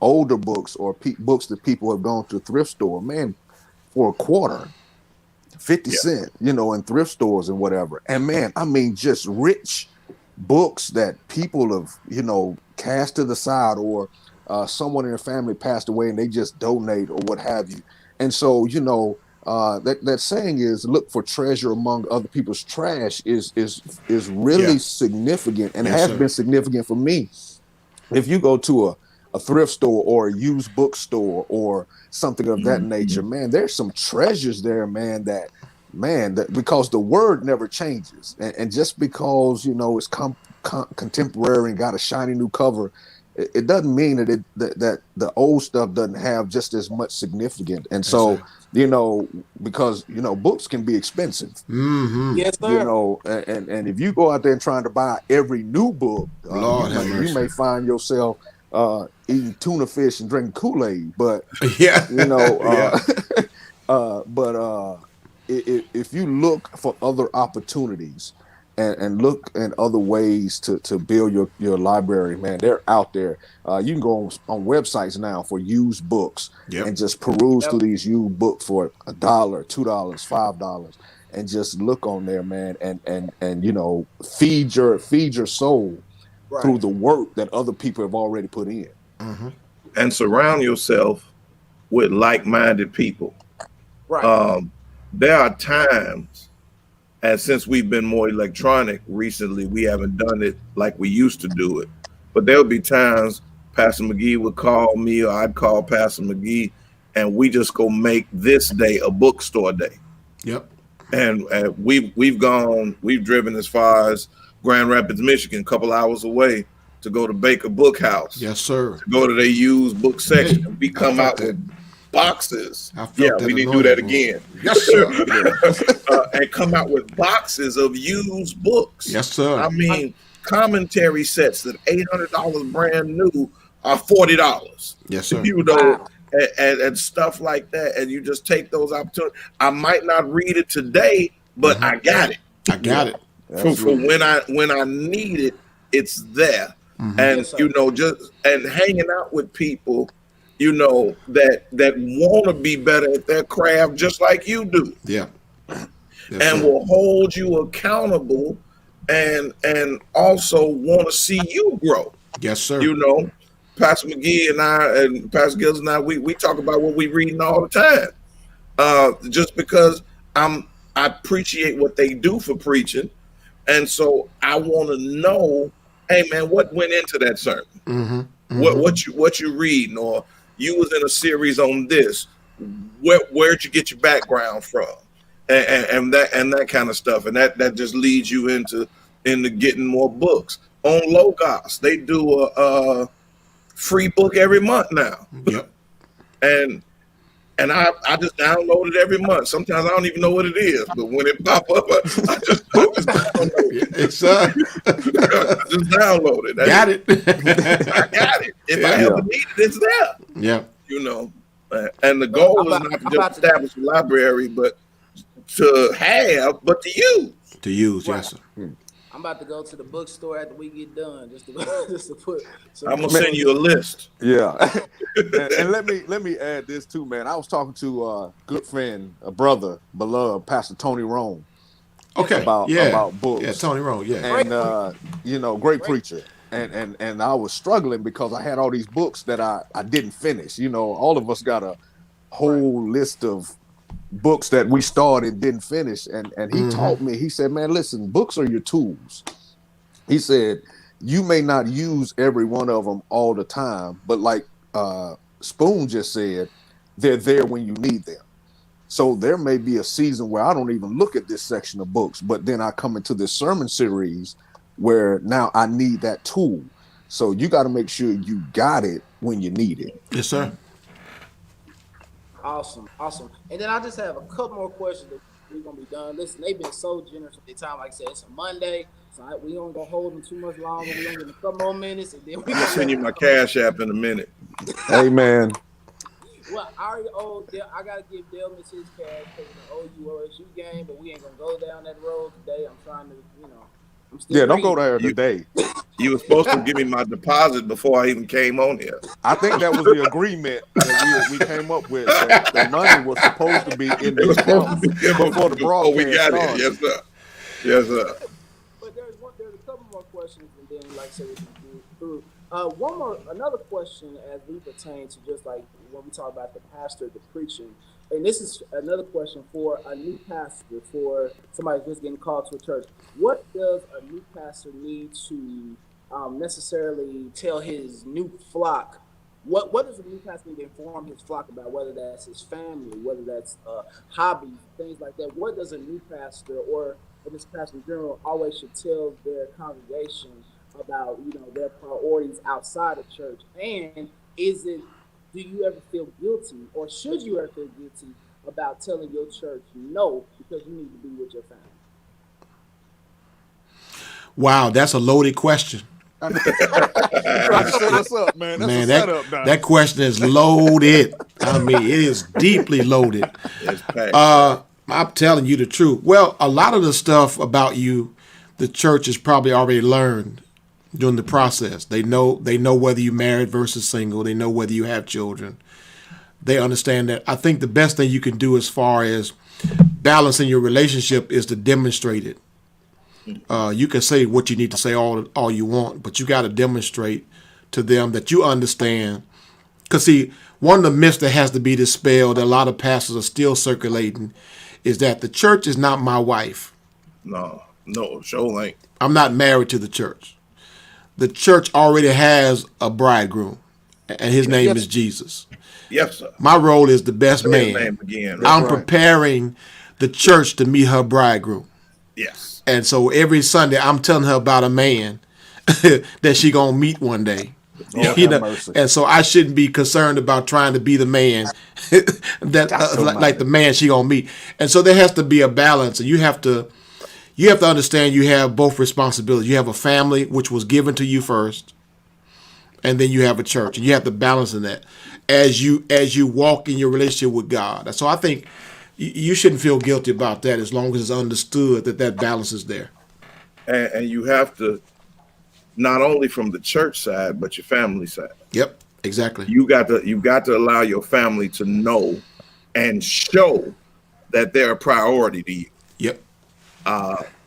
Speaker 4: older books or books that people have gone to a thrift store, man, for a quarter, 50 cents, in thrift stores and whatever. And man, I mean, just rich books that people have, cast to the side, or someone in their family passed away and they just donate or what have you. And so, that saying is, look for treasure among other people's trash is really significant, and has been significant for me. If you go to a thrift store or a used bookstore or something of that nature, man, there's some treasures there, man, that because the word never changes, and just because it's contemporary and got a shiny new cover, it doesn't mean that the old stuff doesn't have just as much significance. And so, because books can be expensive.
Speaker 1: Yes, sir.
Speaker 4: And if you go out there and trying to buy every new book, you may find yourself eating tuna fish and drinking Kool-Aid. But if you look for other opportunities and look at other ways to build your library, man, they're out there. You can go on websites now for used books and just peruse through these used books for $1, $2, $5, and just look on there, man, and feed your soul through the work that other people have already put in.
Speaker 2: And surround yourself with like-minded people. Right. There are times, and since we've been more electronic recently, we haven't done it like we used to do it. But there'll be times Pastor McGhee would call me, or I'd call Pastor McGhee, and we just go make this day a bookstore day.
Speaker 3: Yep.
Speaker 2: And we've driven as far as Grand Rapids, Michigan, a couple hours away, to go to Baker Book House.
Speaker 3: Yes, sir.
Speaker 2: To go to their used book section. And we come out with boxes. We need to do that again.
Speaker 3: Yes, sir.
Speaker 2: And come out with boxes of used books.
Speaker 3: Yes, sir.
Speaker 2: I mean, commentary sets that $800 brand new are $40.
Speaker 3: Yes, sir.
Speaker 2: And stuff like that. And you just take those opportunities. I might not read it today, but I got it.
Speaker 3: I got it.
Speaker 2: For when I need it, it's there. And just hanging out with people, that want to be better at their craft just like you do.
Speaker 3: Yeah.
Speaker 2: Will hold you accountable and also want to see you grow.
Speaker 3: Yes, sir.
Speaker 2: You know, Pastor McGhee and I and Pastor Gillis and I, we talk about what we reading all the time. Just because I appreciate what they do for preaching, and so I want to know, hey man, what went into that sermon?
Speaker 3: Mm-hmm.
Speaker 2: What you reading, or you was in a series on this. Where'd you get your background from, and that kind of stuff, and that just leads you into getting more books. On Logos, they do a free book every month now.
Speaker 3: Yep.
Speaker 2: and I just download it every month. Sometimes I don't even know what it is, but when it pop up, I just download it.
Speaker 3: It's
Speaker 2: I just download it.
Speaker 3: got it.
Speaker 2: I got it. If I ever need it, it's there.
Speaker 3: Yeah.
Speaker 2: You know, and the goal is not to just establish a library, but to have, but to use.
Speaker 3: To use,
Speaker 1: Right.
Speaker 3: yes, sir.
Speaker 1: I'm about to go to the bookstore after we get done, just to put.
Speaker 2: I'm gonna send you a list.
Speaker 4: Yeah. and let me add this too, man. I was talking to a good friend, a brother, beloved Pastor Tony Rome.
Speaker 3: Okay.
Speaker 4: About books.
Speaker 3: Yeah, Tony Rome. Yeah.
Speaker 4: And you know, great preacher. And I was struggling because I had all these books that I didn't finish. You know, all of us got a whole list of books that we started and didn't finish. And he taught me, he said, man, listen, books are your tools. He said, you may not use every one of them all the time, but like Spoon just said, they're there when you need them. So there may be a season where I don't even look at this section of books, but then I come into this sermon series where now I need that tool. So you got to make sure you got it when you need it.
Speaker 3: Yes, sir.
Speaker 1: Awesome. And then I just have a couple more questions that we're gonna be done. Listen, they've been so generous with their time. Like I said, it's a Monday, so we ain't gonna hold them too much longer. We're gonna give them a couple more minutes, and then
Speaker 2: I'll send you my Cash App in a minute.
Speaker 4: Amen.
Speaker 1: Well, I already owe. I gotta give Delmus his cash because the OU OSU game, but we ain't gonna go down that road today. I'm trying to, I'm still.
Speaker 4: Don't go there today.
Speaker 2: You were supposed to give me my deposit before I even came on here.
Speaker 4: I think that was the agreement that we came up with. That the money was supposed to be in the account before the broadcast
Speaker 2: we got
Speaker 4: started.
Speaker 2: it. Yes, sir. Yes, sir.
Speaker 1: But there's a couple more questions, and then, like I said, we can go through. Another question as we pertain to just like when we talk about the pastor, the preaching, and this is another question for a new pastor, for somebody just getting called to a church. What does a new pastor need to necessarily tell his new flock? What does a new pastor need to inform his flock about, whether that's his family, whether that's hobbies, things like that? What does a new pastor or this pastor in general always should tell their congregation about, their priorities outside of church? And do you ever feel guilty, or should you ever feel guilty about telling your church no because you need to be with your family?
Speaker 3: Wow, that's a loaded question.
Speaker 4: What's up, man? That's
Speaker 3: Man,
Speaker 4: a setup now.
Speaker 3: that question is loaded. I mean, it is deeply loaded.
Speaker 2: It's packed.
Speaker 3: I'm telling you the truth. Well, a lot of the stuff about you, the church has probably already learned during the process. They know whether you're married versus single. They know whether you have children. They understand that. I think the best thing you can do as far as balancing your relationship is to demonstrate it. You can say what you need to say all you want, but you got to demonstrate to them that you understand. Because, see, one of the myths that has to be dispelled that a lot of pastors are still circulating is that the church is not my wife.
Speaker 2: No, sure ain't.
Speaker 3: I'm not married to the church. The church already has a bridegroom, and his name is Jesus.
Speaker 2: Yes, sir.
Speaker 3: My role is the best man.
Speaker 2: Name again.
Speaker 3: I'm preparing the church to meet her bridegroom.
Speaker 2: Yes.
Speaker 3: And so every Sunday I'm telling her about a man that she gonna meet one day. And so I shouldn't be concerned about trying to be the man that like the man she gonna meet. And so there has to be a balance, and you have to understand you have both responsibilities. You have a family which was given to you first, and then you have a church, and you have to balance in that as you walk in your relationship with God. So I think you shouldn't feel guilty about that as long as it's understood that balance is there.
Speaker 2: And you have to, not only from the church side, but your family side.
Speaker 3: Yep, exactly.
Speaker 2: You got to allow your family to know and show that they're a priority to you.
Speaker 3: Yep.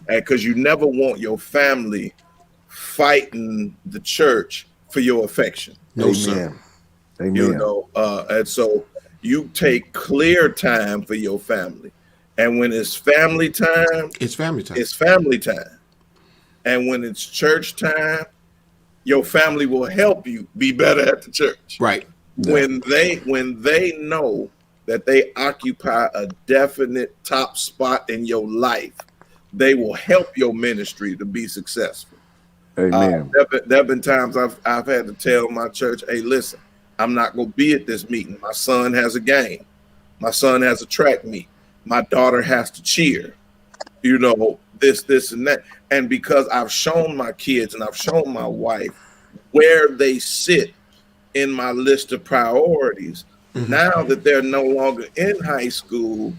Speaker 2: because you never want your family fighting the church for your affection.
Speaker 3: No, sir.
Speaker 4: Amen.
Speaker 2: And so you take clear time for your family, and when it's family time,
Speaker 3: It's family time.
Speaker 2: it's family time, and when it's church time, your family will help you be better at the church.
Speaker 3: Right.
Speaker 2: When they know that they occupy a definite top spot in your life, they will help your ministry to be successful.
Speaker 4: Amen.
Speaker 2: There have been times I've had to tell my church, hey, listen, I'm not going to be at this meeting. My son has a game. My son has a track meet. My daughter has to cheer, this and that. And because I've shown my kids and I've shown my wife where they sit in my list of priorities, now that they're no longer in high school,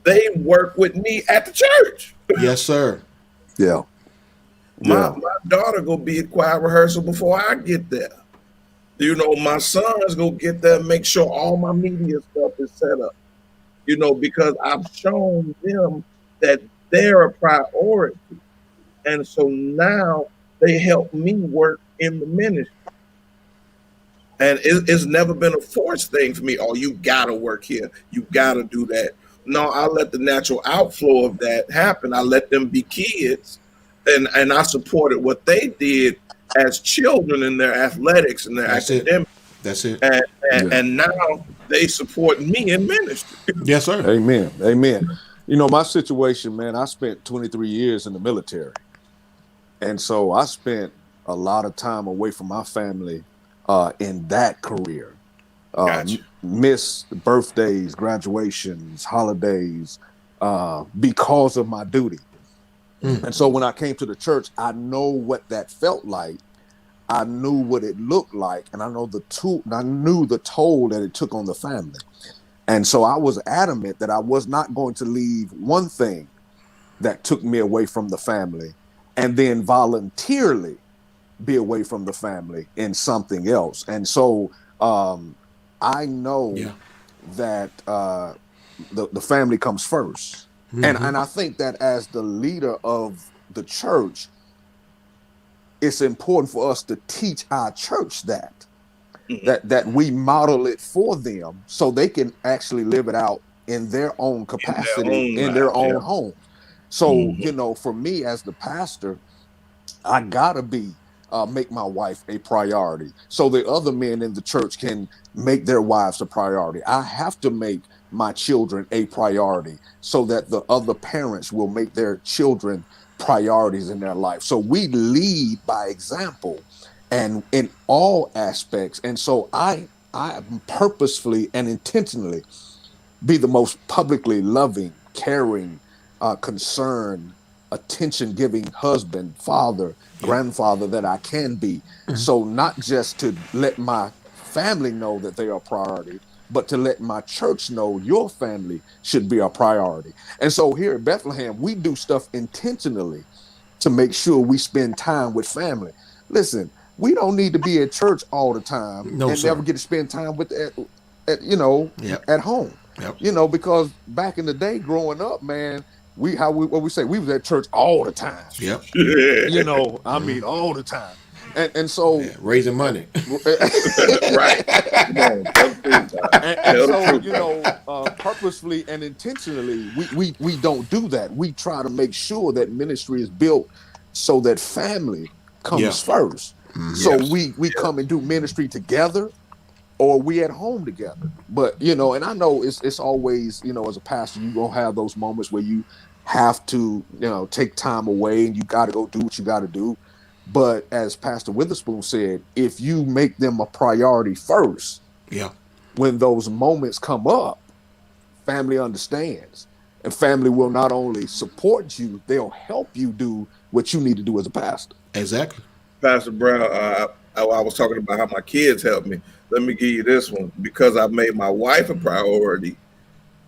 Speaker 2: they work with me at the church.
Speaker 3: Yes, sir.
Speaker 4: Yeah.
Speaker 2: My daughter go be at choir rehearsal before I get there. My sons go get there and make sure all my media stuff is set up. Because I've shown them that they're a priority. And so now they help me work in the ministry. And it's never been a forced thing for me. Oh, you got to work here. You got to do that. No, I let the natural outflow of that happen. I let them be kids. And I supported what they did as children in their athletics and their academics.
Speaker 3: That's it.
Speaker 2: And now they support me in ministry.
Speaker 3: Yes, sir.
Speaker 4: Amen. My situation, man, I spent 23 years in the military. And so I spent a lot of time away from my family in that career.
Speaker 2: Gotcha.
Speaker 4: Miss birthdays, graduations, holidays, because of my duty. And so when I came to the church, I know what that felt like. I knew what it looked like, and I knew the toll that it took on the family. And so I was adamant that I was not going to leave one thing that took me away from the family and then voluntarily be away from the family in something else. And so I know that the family comes first. And I think that as the leader of the church, it's important for us to teach our church that we model it for them so they can actually live it out in their own capacity, in their own home. So, for me as the pastor, I gotta make my wife a priority so the other men in the church can make their wives a priority. I have to make my children a priority so that the other parents will make their children priorities in their life. So we lead by example and in all aspects. And so I purposefully and intentionally be the most publicly loving, caring, concerned, attention-giving husband, father, grandfather that I can be. So not just to let my family know that they are a priority, but to let my church know your family should be a priority. And so here at Bethlehem, we do stuff intentionally to make sure we spend time with family. Listen, we don't need to be at church all the time never get to spend time with at home. Yep. Because back in the day growing up, man, we was at church all the time.
Speaker 3: Yep.
Speaker 4: I mean all the time. And so
Speaker 3: raising money.
Speaker 2: Right.
Speaker 4: And so, purposefully and intentionally, we don't do that. We try to make sure that ministry is built so that family comes first. So we come and do ministry together, or we at home together. But and I know it's always, as a pastor, you're gonna have those moments where you have to, take time away and you gotta go do what you gotta do. But as Pastor Witherspoon said, if you make them a priority first, when those moments come up, family understands. And family will not only support you, they'll help you do what you need to do as a pastor.
Speaker 3: Exactly.
Speaker 2: Pastor Brown, I was talking about how my kids helped me. Let me give you this one. Because I've made my wife a priority,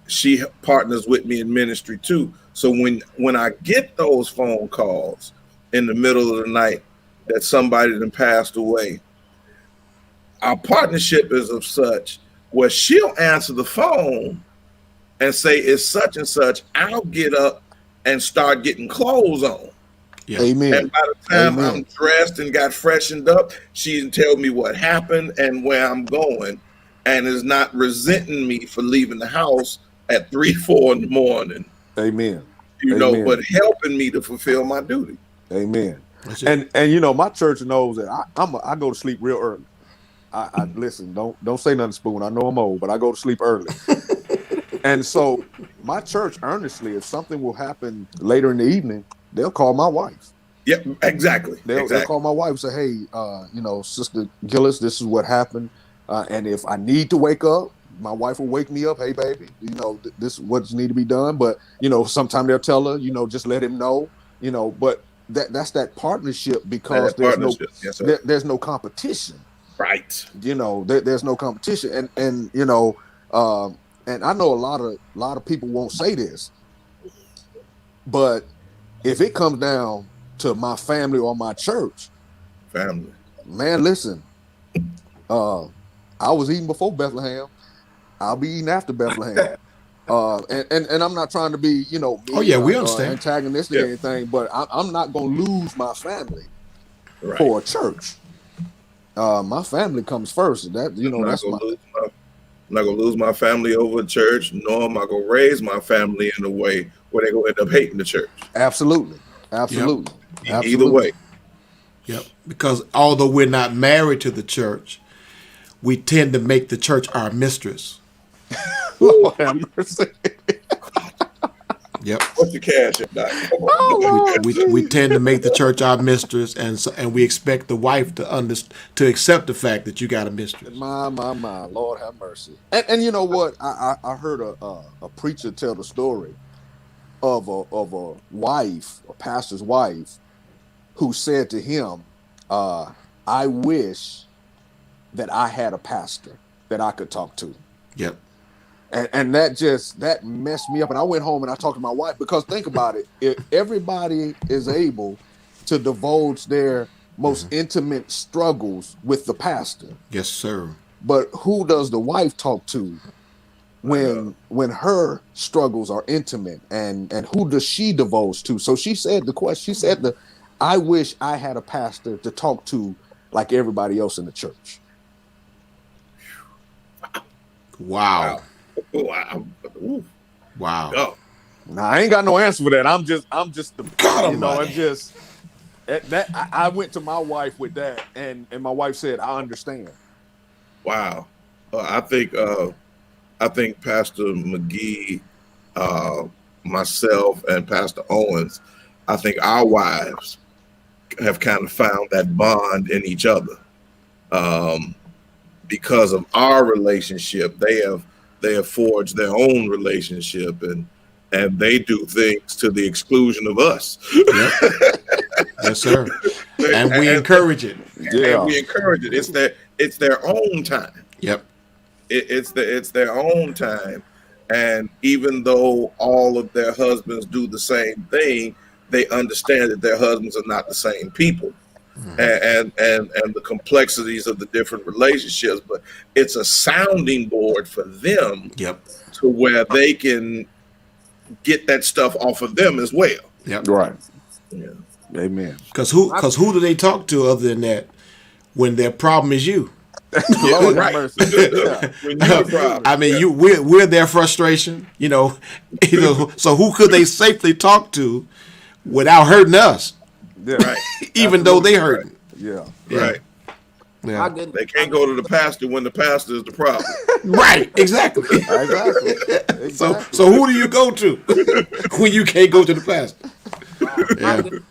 Speaker 2: she partners with me in ministry too. So when I get those phone calls in the middle of the night that somebody done passed away, our partnership is of such where she'll answer the phone and say it's such and such. I'll get up and start getting clothes on.
Speaker 3: Yeah.
Speaker 4: Amen.
Speaker 2: And by the time
Speaker 4: Amen.
Speaker 2: I'm dressed and got freshened up, she can tell me what happened and where I'm going, and is not resenting me for leaving the house at 3, 4 in the morning.
Speaker 4: Amen.
Speaker 2: But helping me to fulfill my duty.
Speaker 4: Amen. And my church knows that I go to sleep real early. I listen, don't say nothing, Spoon. I know I'm old, but I go to sleep early. And so my church earnestly, if something will happen later in the evening, they'll call my wife.
Speaker 2: Yeah, exactly.
Speaker 4: They'll call my wife and say, hey, Sister Gillis, this is what happened. And if I need to wake up, my wife will wake me up. Hey, baby, this is what's need to be done. But, sometimes they'll tell her, just let him know, but that's that partnership, because there's no competition.
Speaker 2: Right.
Speaker 4: There's no competition. And I know a lot of people won't say this, but if it comes down to my family or my church, man, listen, I was eating before Bethlehem. I'll be eating after Bethlehem. And I'm not trying to be,
Speaker 3: we understand,
Speaker 4: antagonistic or anything, but I'm not going to lose my family for a church. My family comes first.
Speaker 2: I'm not gonna lose my family over a church, nor am I gonna raise my family in a way where they're gonna end up hating the church.
Speaker 4: Absolutely.
Speaker 2: Yep. Either way.
Speaker 3: Yep. Because although we're not married to the church, we tend to make the church our mistress.
Speaker 4: Lord have mercy.
Speaker 3: Yep.
Speaker 2: What's the cash at that?
Speaker 3: We tend to make the church our mistress, and we expect the wife to accept the fact that you got a mistress.
Speaker 4: My, Lord have mercy. And you know what? I heard a preacher tell the story of a wife, a pastor's wife, who said to him, "I wish that I had a pastor that I could talk to."
Speaker 3: Yep.
Speaker 4: And that messed me up. And I went home and I talked to my wife, because think about it. If everybody is able to divulge their most intimate struggles with the pastor.
Speaker 3: Yes, sir.
Speaker 4: But who does the wife talk to when her struggles are intimate, and who does she divulge to? So she said I wish I had a pastor to talk to like everybody else in the church.
Speaker 3: Wow.
Speaker 2: Wow.
Speaker 3: Oh.
Speaker 4: Now I ain't got no answer for that. I'm just I went to my wife with that, and my wife said, I understand.
Speaker 2: Wow. I think Pastor McGhee, myself, and Pastor Owens, I think our wives have kind of found that bond in each other. Because of our relationship, they have forged their own relationship, and they do things to the exclusion of us.
Speaker 3: Yep. Yes, sir. And we encourage it.
Speaker 2: Yeah. And we encourage it. It's their own time.
Speaker 3: Yep.
Speaker 2: It's their own time. And even though all of their husbands do the same thing, they understand that their husbands are not the same people. And the complexities of the different relationships, but it's a sounding board for them.
Speaker 3: Yep.
Speaker 2: To where they can get that stuff off of them as well.
Speaker 3: Yep.
Speaker 4: Right.
Speaker 2: Yeah.
Speaker 4: Amen.
Speaker 3: Because who do they talk to other than that when their problem is you?
Speaker 4: Lord,
Speaker 2: right.
Speaker 4: Yeah.
Speaker 3: I mean, we're their frustration. So who could they safely talk to without hurting us?
Speaker 4: Yeah.
Speaker 2: Right.
Speaker 3: Even though they hurt.
Speaker 4: Yeah.
Speaker 2: Right.
Speaker 3: Yeah.
Speaker 2: They can't go to the pastor when the pastor is the problem.
Speaker 3: Right. Exactly.
Speaker 4: Exactly.
Speaker 3: So who do you go to when you can't go to the pastor?
Speaker 1: Wow.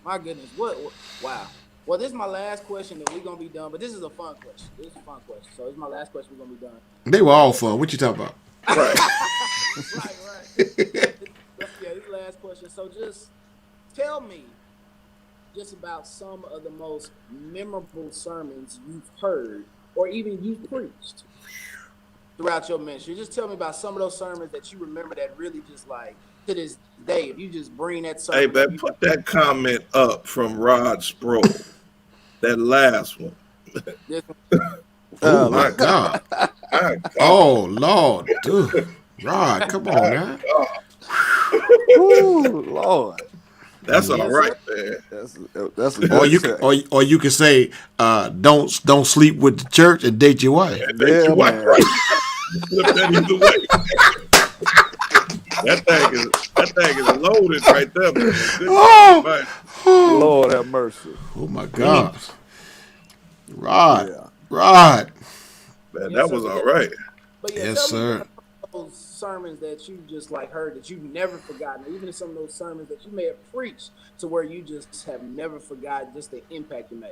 Speaker 1: My goodness. What? Wow. Well, this is my last question that we're going to be done, but this is a fun question. So this is my last question. We're going to be done.
Speaker 3: They were all fun. What you talking about?
Speaker 2: Right.
Speaker 1: Right. Yeah, this last question. So just tell me just about some of the most memorable sermons you've heard or even you've preached throughout your ministry. Just tell me about some of those sermons that you remember that really just like to this day, if you just bring that sermon.
Speaker 2: Hey, man, put that comment up from Rod Sproul. That last one.
Speaker 3: Oh, my God. Oh, Lord. Dude. Rod, come on, man.
Speaker 4: Ooh, Lord.
Speaker 2: That's all
Speaker 1: Yes,
Speaker 2: right,
Speaker 1: sir.
Speaker 2: man.
Speaker 4: That's a
Speaker 3: Or
Speaker 4: good
Speaker 3: you
Speaker 4: check.
Speaker 3: or you can say, don't sleep with the church and date your wife.
Speaker 2: That's
Speaker 4: Yeah,
Speaker 2: your wife,
Speaker 4: man.
Speaker 2: right? Flip that either way. That thing is loaded right there, man. Good God,
Speaker 3: Oh,
Speaker 2: man.
Speaker 4: Lord have mercy.
Speaker 3: oh my gosh. Rod.
Speaker 4: Yeah.
Speaker 3: Rod.
Speaker 2: Man,
Speaker 1: Yes,
Speaker 2: that
Speaker 1: sir.
Speaker 2: was all right.
Speaker 1: But yeah,
Speaker 3: Yes,
Speaker 1: tell me
Speaker 3: sir.
Speaker 1: those sermons that you just like heard that you've never forgotten, or even some of those sermons that you may have preached to where you just have never forgotten just the impact you made.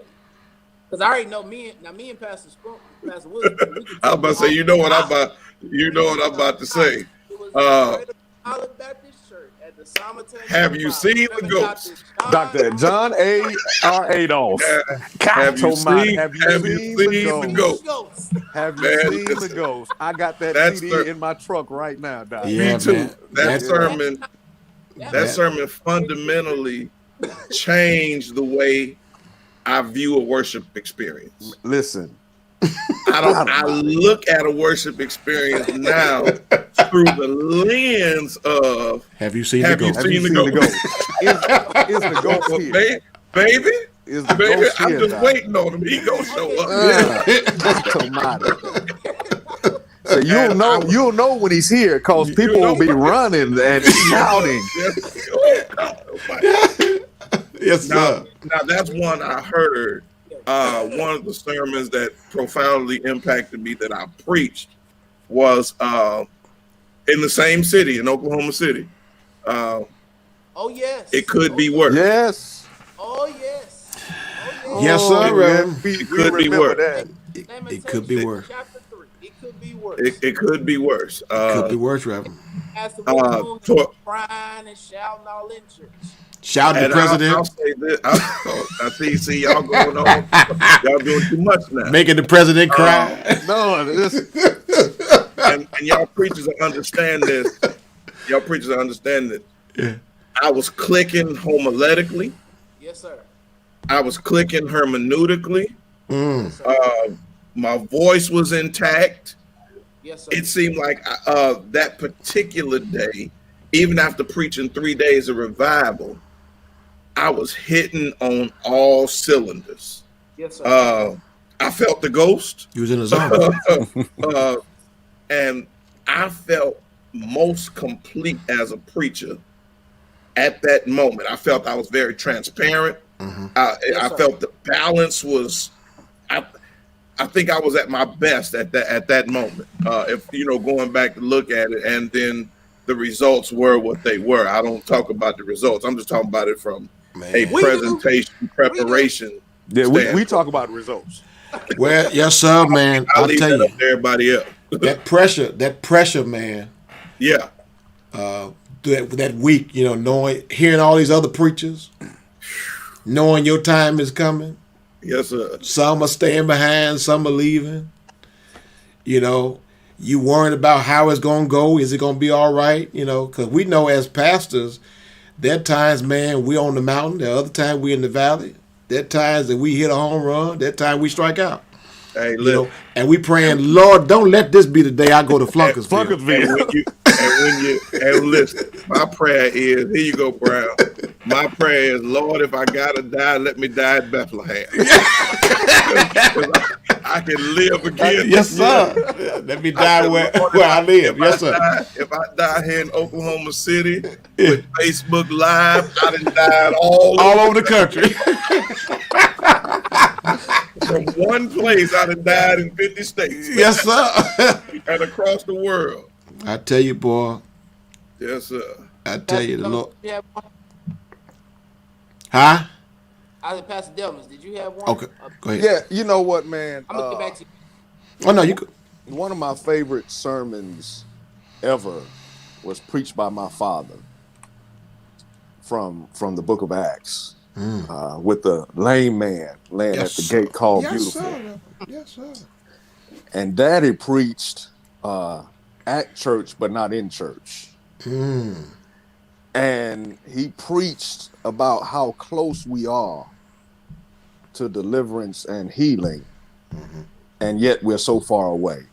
Speaker 1: Because I already know me and Pastor Witherspoon, we can
Speaker 2: I was
Speaker 1: tell
Speaker 2: about
Speaker 1: you
Speaker 2: to say,
Speaker 1: all
Speaker 2: you know what I'm about to say.
Speaker 1: it was at
Speaker 2: Uh,
Speaker 1: Greater Solid Baptist Church at the simultaneous
Speaker 2: have you
Speaker 1: revival.
Speaker 2: seen the
Speaker 1: Reverend
Speaker 2: ghost?
Speaker 4: Dr. John A. R. Adolph.
Speaker 2: Have you
Speaker 4: Tomat.
Speaker 2: seen?
Speaker 4: Have you
Speaker 2: Have you
Speaker 4: seen the
Speaker 2: seen the
Speaker 4: ghost?
Speaker 2: ghost?
Speaker 4: Have you
Speaker 2: Man,
Speaker 4: seen the
Speaker 2: listen,
Speaker 4: ghost? I got that
Speaker 2: that's
Speaker 4: CD in my truck right now, Doc.
Speaker 3: Yeah,
Speaker 2: me too.
Speaker 3: man.
Speaker 2: That
Speaker 4: Yeah.
Speaker 2: that sermon fundamentally changed the way I view a worship experience.
Speaker 4: Listen,
Speaker 2: I look at a worship experience now through the lens of
Speaker 3: Have you seen
Speaker 2: have
Speaker 3: the
Speaker 2: you
Speaker 3: ghost?
Speaker 4: have you
Speaker 2: seen
Speaker 4: seen
Speaker 2: the
Speaker 4: the
Speaker 2: ghost?
Speaker 4: ghost? Is the ghost
Speaker 2: Well,
Speaker 4: here?
Speaker 2: baby,
Speaker 4: Is the
Speaker 2: baby,
Speaker 4: ghost
Speaker 2: I'm
Speaker 4: here,
Speaker 2: just
Speaker 4: Doc?
Speaker 2: waiting on him. He gonna show up.
Speaker 4: Tomato. So
Speaker 2: And
Speaker 4: you'll know when he's here because
Speaker 2: you
Speaker 4: people
Speaker 2: know
Speaker 4: will be
Speaker 2: what?
Speaker 4: running and shouting.
Speaker 2: Yes. Oh, God Almighty.
Speaker 3: Yes,
Speaker 2: Now,
Speaker 3: sir.
Speaker 2: now that's one I heard. One of the sermons that profoundly impacted me that I preached was in the same city in Oklahoma City.
Speaker 1: Oh yes.
Speaker 2: It could
Speaker 1: Oh,
Speaker 2: be
Speaker 1: yes.
Speaker 2: worse.
Speaker 4: Yes.
Speaker 1: Oh yes. Oh yes.
Speaker 3: Yes, sir, Reverend.
Speaker 4: We
Speaker 2: could be
Speaker 4: remember
Speaker 2: worse.
Speaker 4: that.
Speaker 3: It could be worse.
Speaker 1: Chapter 3. It could be worse.
Speaker 2: It could be worse.
Speaker 3: It could be worse, Reverend.
Speaker 1: Pastor Witherspoon
Speaker 2: To-
Speaker 1: crying and shouting all in church.
Speaker 3: Shout the
Speaker 2: and
Speaker 3: president.
Speaker 2: I'll say this. I see y'all going on. Y'all doing too much now.
Speaker 3: Making the president cry.
Speaker 4: No, this
Speaker 2: And y'all preachers understand this. Y'all preachers understand that
Speaker 3: Yeah.
Speaker 2: I was clicking homiletically.
Speaker 1: Yes, sir.
Speaker 2: I was clicking hermeneutically.
Speaker 1: Yes, sir.
Speaker 2: My voice was intact.
Speaker 1: Yes, sir.
Speaker 2: It seemed like that particular day, even after preaching 3 days of revival, I was hitting on all cylinders.
Speaker 1: Yes, sir.
Speaker 2: I felt the ghost.
Speaker 3: You was in the zone.
Speaker 2: And I felt most complete as a preacher at that moment. I felt I was very transparent. I felt the balance was. I think I was at my best at that moment. If going back to look at it, and then the results were what they were. I don't talk about the results. I'm just talking about it from a presentation preparation.
Speaker 4: yeah, we talk about results.
Speaker 3: Well, yes, sir, man.
Speaker 2: I'll
Speaker 3: I'll
Speaker 2: leave
Speaker 3: tell
Speaker 2: that
Speaker 3: you.
Speaker 2: up to everybody else.
Speaker 3: That pressure, man.
Speaker 2: Yeah.
Speaker 3: That week, hearing all these other preachers, knowing your time is coming.
Speaker 2: Yes, sir.
Speaker 3: Some are staying behind, some are leaving. You worrying about how it's going to go. Is it going to be all right? Because we know as pastors, there are times, man, we on the mountain. There are other times we in the valley. There are times that we hit a home run. There are times we strike out.
Speaker 2: Hey, look.
Speaker 3: And we praying, Lord, don't let this be the day I go to Flunkersville.
Speaker 2: And listen, my prayer is, here you go, Brown. My prayer is, Lord, if I gotta die, let me die at Bethlehem. I can live again.
Speaker 3: Yes, sir. Let me die where I live. Yes, sir.
Speaker 2: If I die here in Oklahoma City with Facebook Live, I done died all
Speaker 3: over the country.
Speaker 2: From one place, I done died in 50 states.
Speaker 3: Yes, sir.
Speaker 2: And across the world.
Speaker 3: I tell you, boy.
Speaker 2: Yes, sir.
Speaker 3: I tell you, the Lord.
Speaker 1: You have one?
Speaker 3: Huh?
Speaker 1: I said, Pastor Delmus, did you have one?
Speaker 3: Okay, go ahead.
Speaker 4: Yeah, you know what, man?
Speaker 1: I'm gonna get back to you.
Speaker 3: Oh no, you could.
Speaker 4: One of my favorite sermons ever was preached by my father from the book of Acts with the lame man laying at the gate called Beautiful.
Speaker 3: Sir. Yes, sir.
Speaker 4: And Daddy preached at church, but not in church. And he preached about how close we are to deliverance and healing, and yet we're so far away.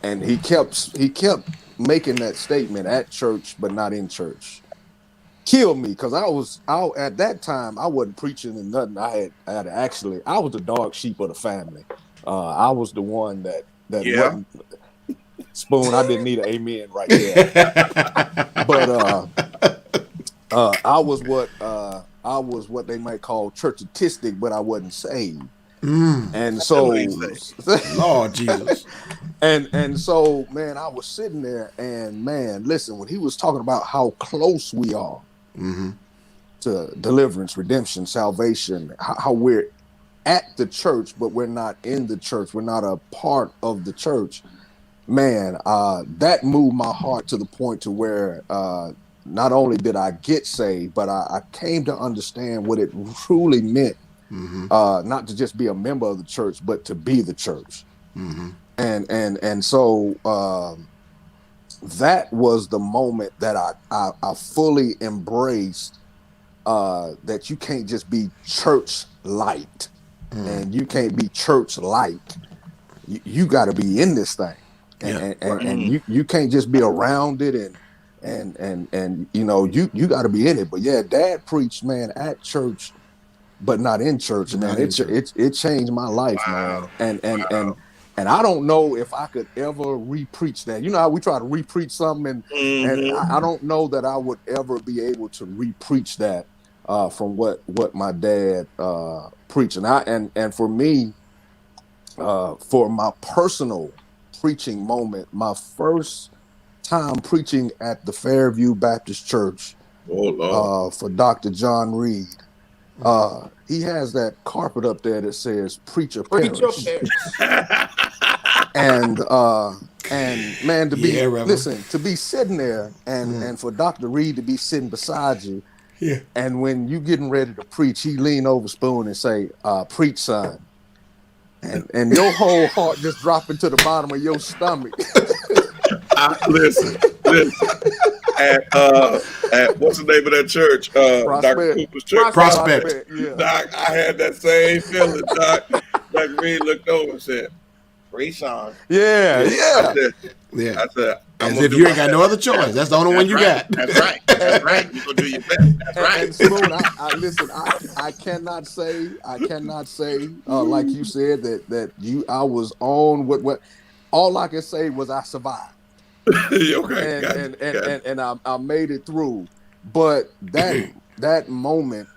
Speaker 4: And he kept making that statement at church but not in church killed me, because I at that time I wasn't preaching and nothing. I was the dog sheep of the family. I was the one that
Speaker 2: Yeah.
Speaker 4: wasn't Spoon. I didn't need an amen right there. But I was what they might call churchatistic, but I wasn't saved. And so,
Speaker 3: Lord Jesus.
Speaker 4: and so, man, I was sitting there, and man, listen, when he was talking about how close we are to deliverance, redemption, salvation, how we're at the church, but we're not in the church, we're not a part of the church. Man, that moved my heart to the point to where not only did I get saved, but I came to understand what it truly meant, not to just be a member of the church, but to be the church. And so that was the moment that I fully embraced that you can't just be church light, and you can't be church like. You got to be in this thing. And you can't just be around it, and you know, you got to be in it. But yeah, Dad preached, man, at church but not in church, and man, it changed my life.
Speaker 2: Wow.
Speaker 4: Man. And I don't know if I could ever re-preach that. You know how we try to re-preach something, and I don't know that I would ever be able to re-preach that from what my dad preached. And for me, for my personal preaching moment, my first time preaching at the Fairview Baptist Church for Dr. John Reed. He has that carpet up there that says "Preach or Perish." And man, to be sitting there, and for Dr. Reed to be sitting beside you, and when you getting ready to preach, he lean over Spoon and say, "Preach, son." And your whole heart just drop into the bottom of your stomach.
Speaker 2: Listen. At what's the name of that church? Dr. Cooper's church.
Speaker 3: Prospect.
Speaker 4: Yeah.
Speaker 2: Doc, I had that same feeling, Doc. Dr. Reed looked over and said, "Preach on."
Speaker 4: Yeah.
Speaker 2: I said,
Speaker 3: as if you ain't got no other choice. That's the only one you got.
Speaker 2: That's right. That's right. You're gonna do your best. That's right.
Speaker 4: And Spoon, listen. I cannot say like you said that I was on what. All I can say was I survived.
Speaker 2: Okay.
Speaker 4: And I made it through. But that moment,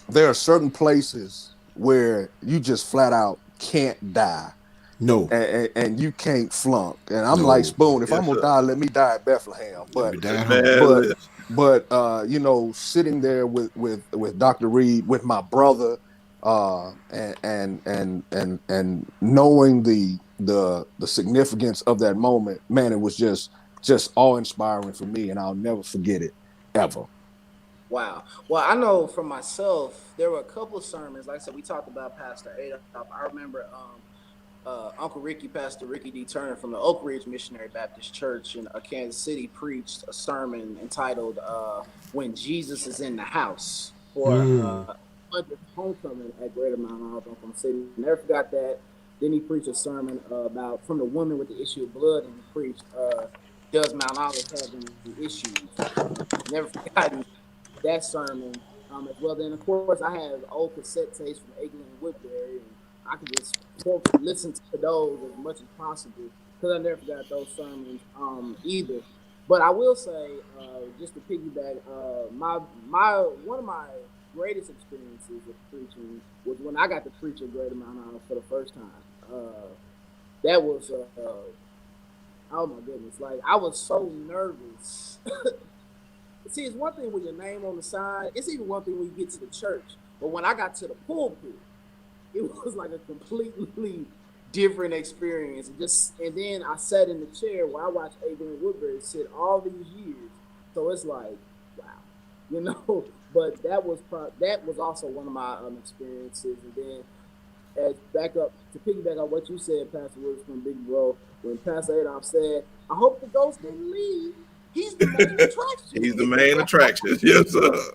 Speaker 4: there are certain places where you just flat out can't die.
Speaker 3: No.
Speaker 4: And you can't flunk. And I'm like, Spoon, if I'm gonna die, let me die at Bethlehem. But you know, sitting there with Dr. Reed, with my brother, and knowing the significance of that moment, man, it was just awe-inspiring for me, and I'll never forget it ever.
Speaker 1: Wow. Well, I know for myself, there were a couple of sermons. Like I said, we talked about Pastor Adolf. I remember Uncle Ricky, Pastor Ricky D. Turner from the Oak Ridge Missionary Baptist Church in Kansas City preached a sermon entitled "When Jesus is in the House" for homecoming at Greater Mount Olive, Oklahoma City. Never forgot that. Then he preached a sermon about from the woman with the issue of blood, and he preached, "Does Mount Olive have any issues?" Never forgotten that sermon as well. Then, of course, I have old cassette tapes from Aiken and Woodbury, and I could just listen to those as much as possible because I never forgot those sermons either. But I will say, just to piggyback, one of my greatest experiences of preaching was when I got to preach at Greater Mount Olive for the first time. That was oh my goodness! Like, I was so nervous. See, it's one thing with your name on the side. It's even one thing when you get to the church. But when I got to the pulpit, it was like a completely different experience. And then I sat in the chair where I watched Adrian Woodbury sit all these years. So it's like, wow, you know. But that was also one of my experiences. And then, as to piggyback on what you said, Pastor Witherspoon, Big Bro, when Pastor Adolf said, "I hope the ghost didn't leave." He's the main attraction.
Speaker 2: He's the main attraction. Yes, sir.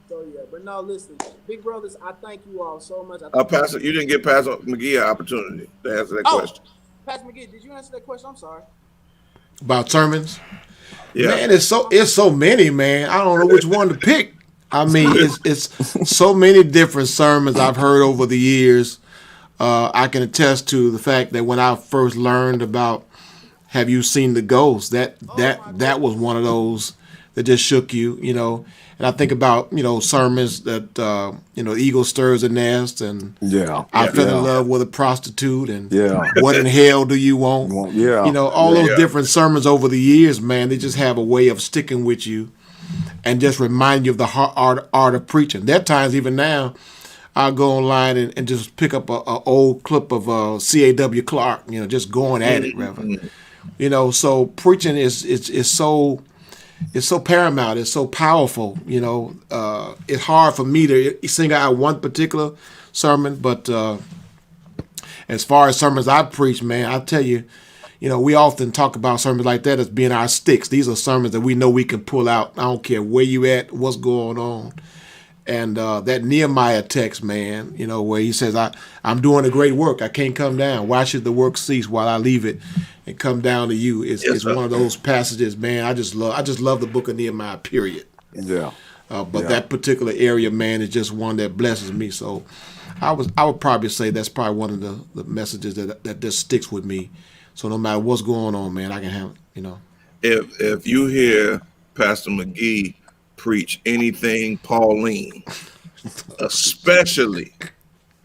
Speaker 1: So yeah, but no, listen, big brothers, I thank you all so much.
Speaker 2: Pastor, you didn't give Pastor McGhee an opportunity to answer that question.
Speaker 1: Pastor McGhee, did you answer that question? I'm sorry.
Speaker 3: about sermons.
Speaker 2: Yeah.
Speaker 3: Man, it's so many, man. I don't know which one to pick. I mean, it's so many different sermons I've heard over the years. I can attest to the fact that when I first learned about "Have You Seen the Ghost," that was one of those that just shook you, you know. And I think about, you know, sermons that the eagle stirs a nest, and I fell in love with a prostitute, and what in hell do you want?
Speaker 4: Yeah,
Speaker 3: you know, all those different sermons over the years, man. They just have a way of sticking with you and just remind you of the art of preaching. There are times even now I'll go online and just pick up a old clip of C.A.W. Clark, you know, just going at it, Reverend. You know, so preaching is so paramount. It's so powerful. You know, it's hard for me to sing out one particular sermon, but as far as sermons I preach, man, I tell you, you know, we often talk about sermons like that as being our sticks. These are sermons that we know we can pull out. I don't care where you at, what's going on. And that Nehemiah text, man, you know, where he says, I'm doing a great work. I can't come down. Why should the work cease while I leave it and come down to you? It's one of those passages, man. I just love the book of Nehemiah, period.
Speaker 4: Yeah.
Speaker 3: But that particular area, man, is just one that blesses me. So I would probably say that's probably one of the messages that just sticks with me. So no matter what's going on, man, I can have it, you know.
Speaker 2: If you hear Pastor McGhee preach anything Pauline, especially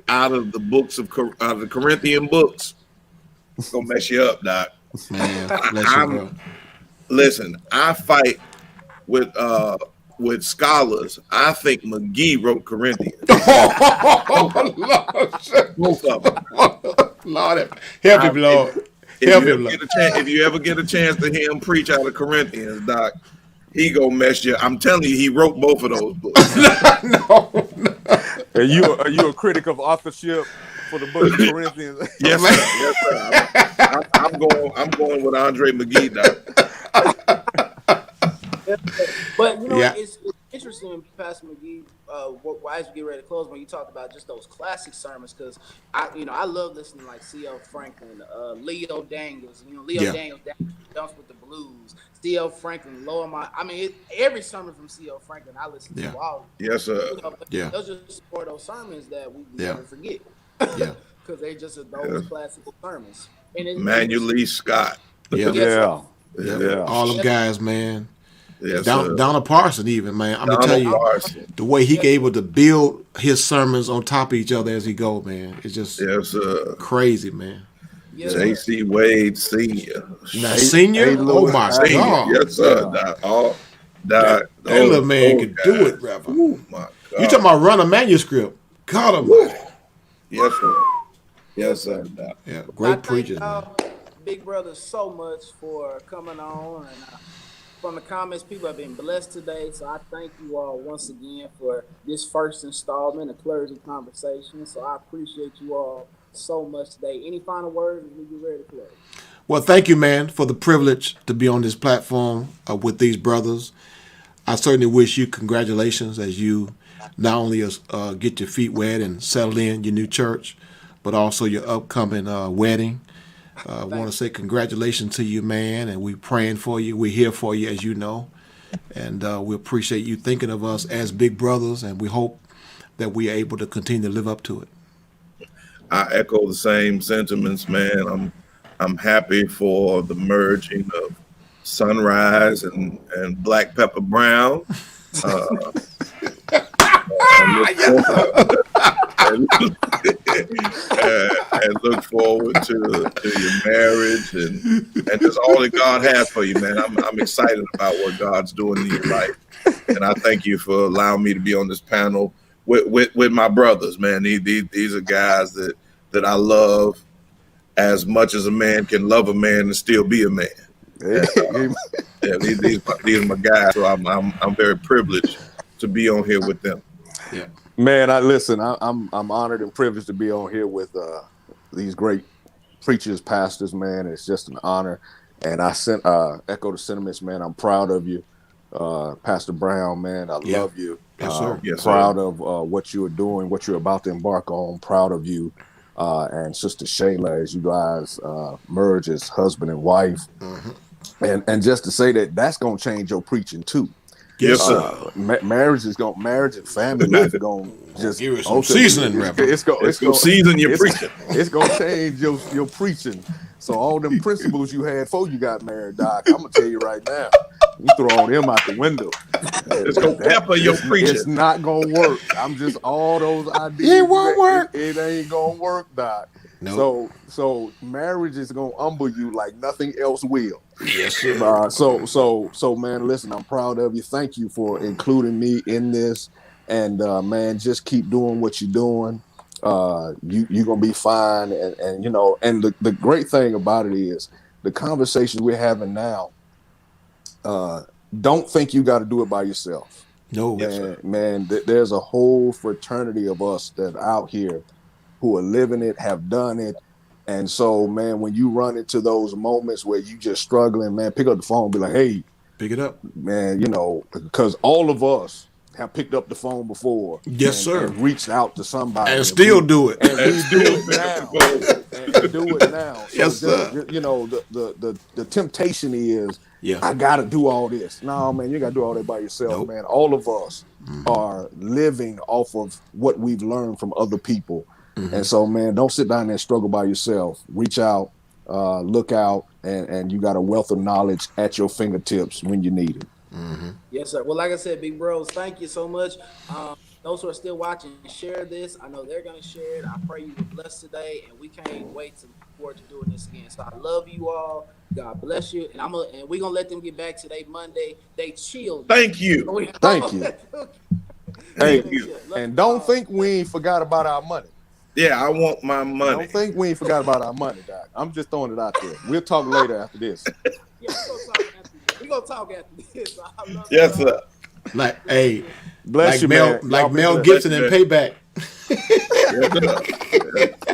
Speaker 2: out of the Corinthian books, it's gonna mess you up, Doc.
Speaker 3: Man, bless you, bro.
Speaker 2: Listen, I fight with scholars. I think McGhee wrote Corinthians. Both of them.
Speaker 3: Lord, help him, Lord.
Speaker 2: If you ever get a chance to hear him preach out of Corinthians, Doc, he gonna mess you. I'm telling you, he wrote both of those books.
Speaker 3: No.
Speaker 4: Are you a critic of authorship for the book of Corinthians?
Speaker 2: Yes, sir. I'm going with Andre McGhee, Doc.
Speaker 1: But you know, it's interesting, Pastor McGhee. As we get ready to close, when you talked about just those classic sermons, because I love listening to like C.L. Franklin, Leo Daniels. You know, Daniels Dance with the Blues. C.L. Franklin, Lower My. I mean, every sermon from C.L. Franklin I listen to. All,
Speaker 2: yes, sir.
Speaker 1: You know, those are just for those sermons that we never forget. Because they just are those classic sermons. And
Speaker 2: Emmanuel Lee Scott.
Speaker 3: Yeah. All them guys, man.
Speaker 2: Yes,
Speaker 3: down to Parson, even, man. I'm gonna tell you, the way he able to build his sermons on top of each other as he go, man, it's just crazy, man.
Speaker 2: J.C. Wade Senior.
Speaker 3: Now, Senior, oh my God,
Speaker 2: yes, sir.
Speaker 3: That little man could do it, Reverend.
Speaker 2: Oh my God.
Speaker 3: You talking about run a manuscript? God Almighty.
Speaker 2: Yes, sir. Yes, sir.
Speaker 3: Yeah, great preachers.
Speaker 1: Big brother, so much for coming on, and from the comments, people have been blessed today. So I thank you all once again for this first installment of Clergy Conversations. So I appreciate you all so much today. Any final words as we get ready to close?
Speaker 3: Well, thank you, man, for the privilege to be on this platform with these brothers. I certainly wish you congratulations as you not only get your feet wet and settle in your new church, but also your upcoming wedding. I want to say congratulations to you, man, and we're praying for you. We're here for you, as you know, and we appreciate you thinking of us as big brothers, and we hope that we are able to continue to live up to it.
Speaker 2: I echo the same sentiments, man. I'm happy for the merging of Sunrise and Black Pepper Brown. And look forward to your marriage and just all that God has for you, man. I'm excited about what God's doing in your life, and I thank you for allowing me to be on this panel with my brothers, man. These are guys that I love as much as a man can love a man and still be a man. These are my guys, so I'm very privileged to be on here with them.
Speaker 3: Yeah.
Speaker 4: Man, I'm honored and privileged to be on here with these great preachers, pastors, man. It's just an honor. And I echo the sentiments, man. I'm proud of you, Pastor Brown, man. I love you.
Speaker 3: Yes, sir.
Speaker 4: Proud of what you are doing, what you're about to embark on. Proud of you. And Sister Shayla, as you guys merge as husband and wife. And just to say that's gonna change your preaching too.
Speaker 2: Yes, sir.
Speaker 4: Marriage and family life is gonna just
Speaker 3: give it some seasoning, Reverend.
Speaker 4: It's gonna
Speaker 2: season your preaching.
Speaker 4: It's gonna change your preaching. So all them principles you had before you got married, Doc, I'm gonna tell you right now, you throw all them out the window.
Speaker 2: It's gonna pepper your preaching.
Speaker 4: It's not gonna work. I'm just all those ideas.
Speaker 3: It won't work.
Speaker 4: It ain't gonna work, Doc.
Speaker 3: Nope.
Speaker 4: So marriage is gonna humble you like nothing else will.
Speaker 3: Yes, sir.
Speaker 4: So man, listen, I'm proud of you. Thank you for including me in this, and man, just keep doing what you're doing. You're gonna be fine, and you know, and the great thing about it is the conversations we're having now. Don't think you got to do it by yourself.
Speaker 3: No,
Speaker 4: man, there's a whole fraternity of us that are out here who are living it, have done it. And so, man, when you run into those moments where you just struggling, man, pick up the phone and be like, hey,
Speaker 3: pick it up.
Speaker 4: Man, you know, because all of us have picked up the phone before.
Speaker 3: Yes, sir.
Speaker 4: And reached out to somebody.
Speaker 3: And still do it.
Speaker 4: And we do it now. And do it now. So
Speaker 3: yes, sir.
Speaker 4: You know, the temptation is,
Speaker 3: yeah,
Speaker 4: I got to do all this. No, man, you got to do all that by yourself,
Speaker 3: nope.
Speaker 4: man. All of us are living off of what we've learned from other people. And so, man, don't sit down there and struggle by yourself. Reach out, look out, and you got a wealth of knowledge at your fingertips when you need it.
Speaker 1: Yes, sir. Well, like I said, big bros, thank you so much. Those who are still watching, share this. I know they're going to share it. I pray you were blessed today, and we can't wait to look forward to doing this again. So I love you all. God bless you. And we're going to let them get back today, Monday. They chilled.
Speaker 2: Thank you.
Speaker 4: Thank you. Thank you. And don't think we ain't forgot about our money.
Speaker 2: Yeah, I want my money.
Speaker 4: Don't think we ain't forgot about our money, Doc. I'm just throwing it out there. We'll talk later after this.
Speaker 1: Yeah, we're gonna talk after this.
Speaker 2: Yes, sir.
Speaker 3: Like, hey,
Speaker 4: bless
Speaker 3: like
Speaker 4: you,
Speaker 3: Mel,
Speaker 4: man.
Speaker 3: like Mel Gibson in Payback.
Speaker 2: Yes, sir.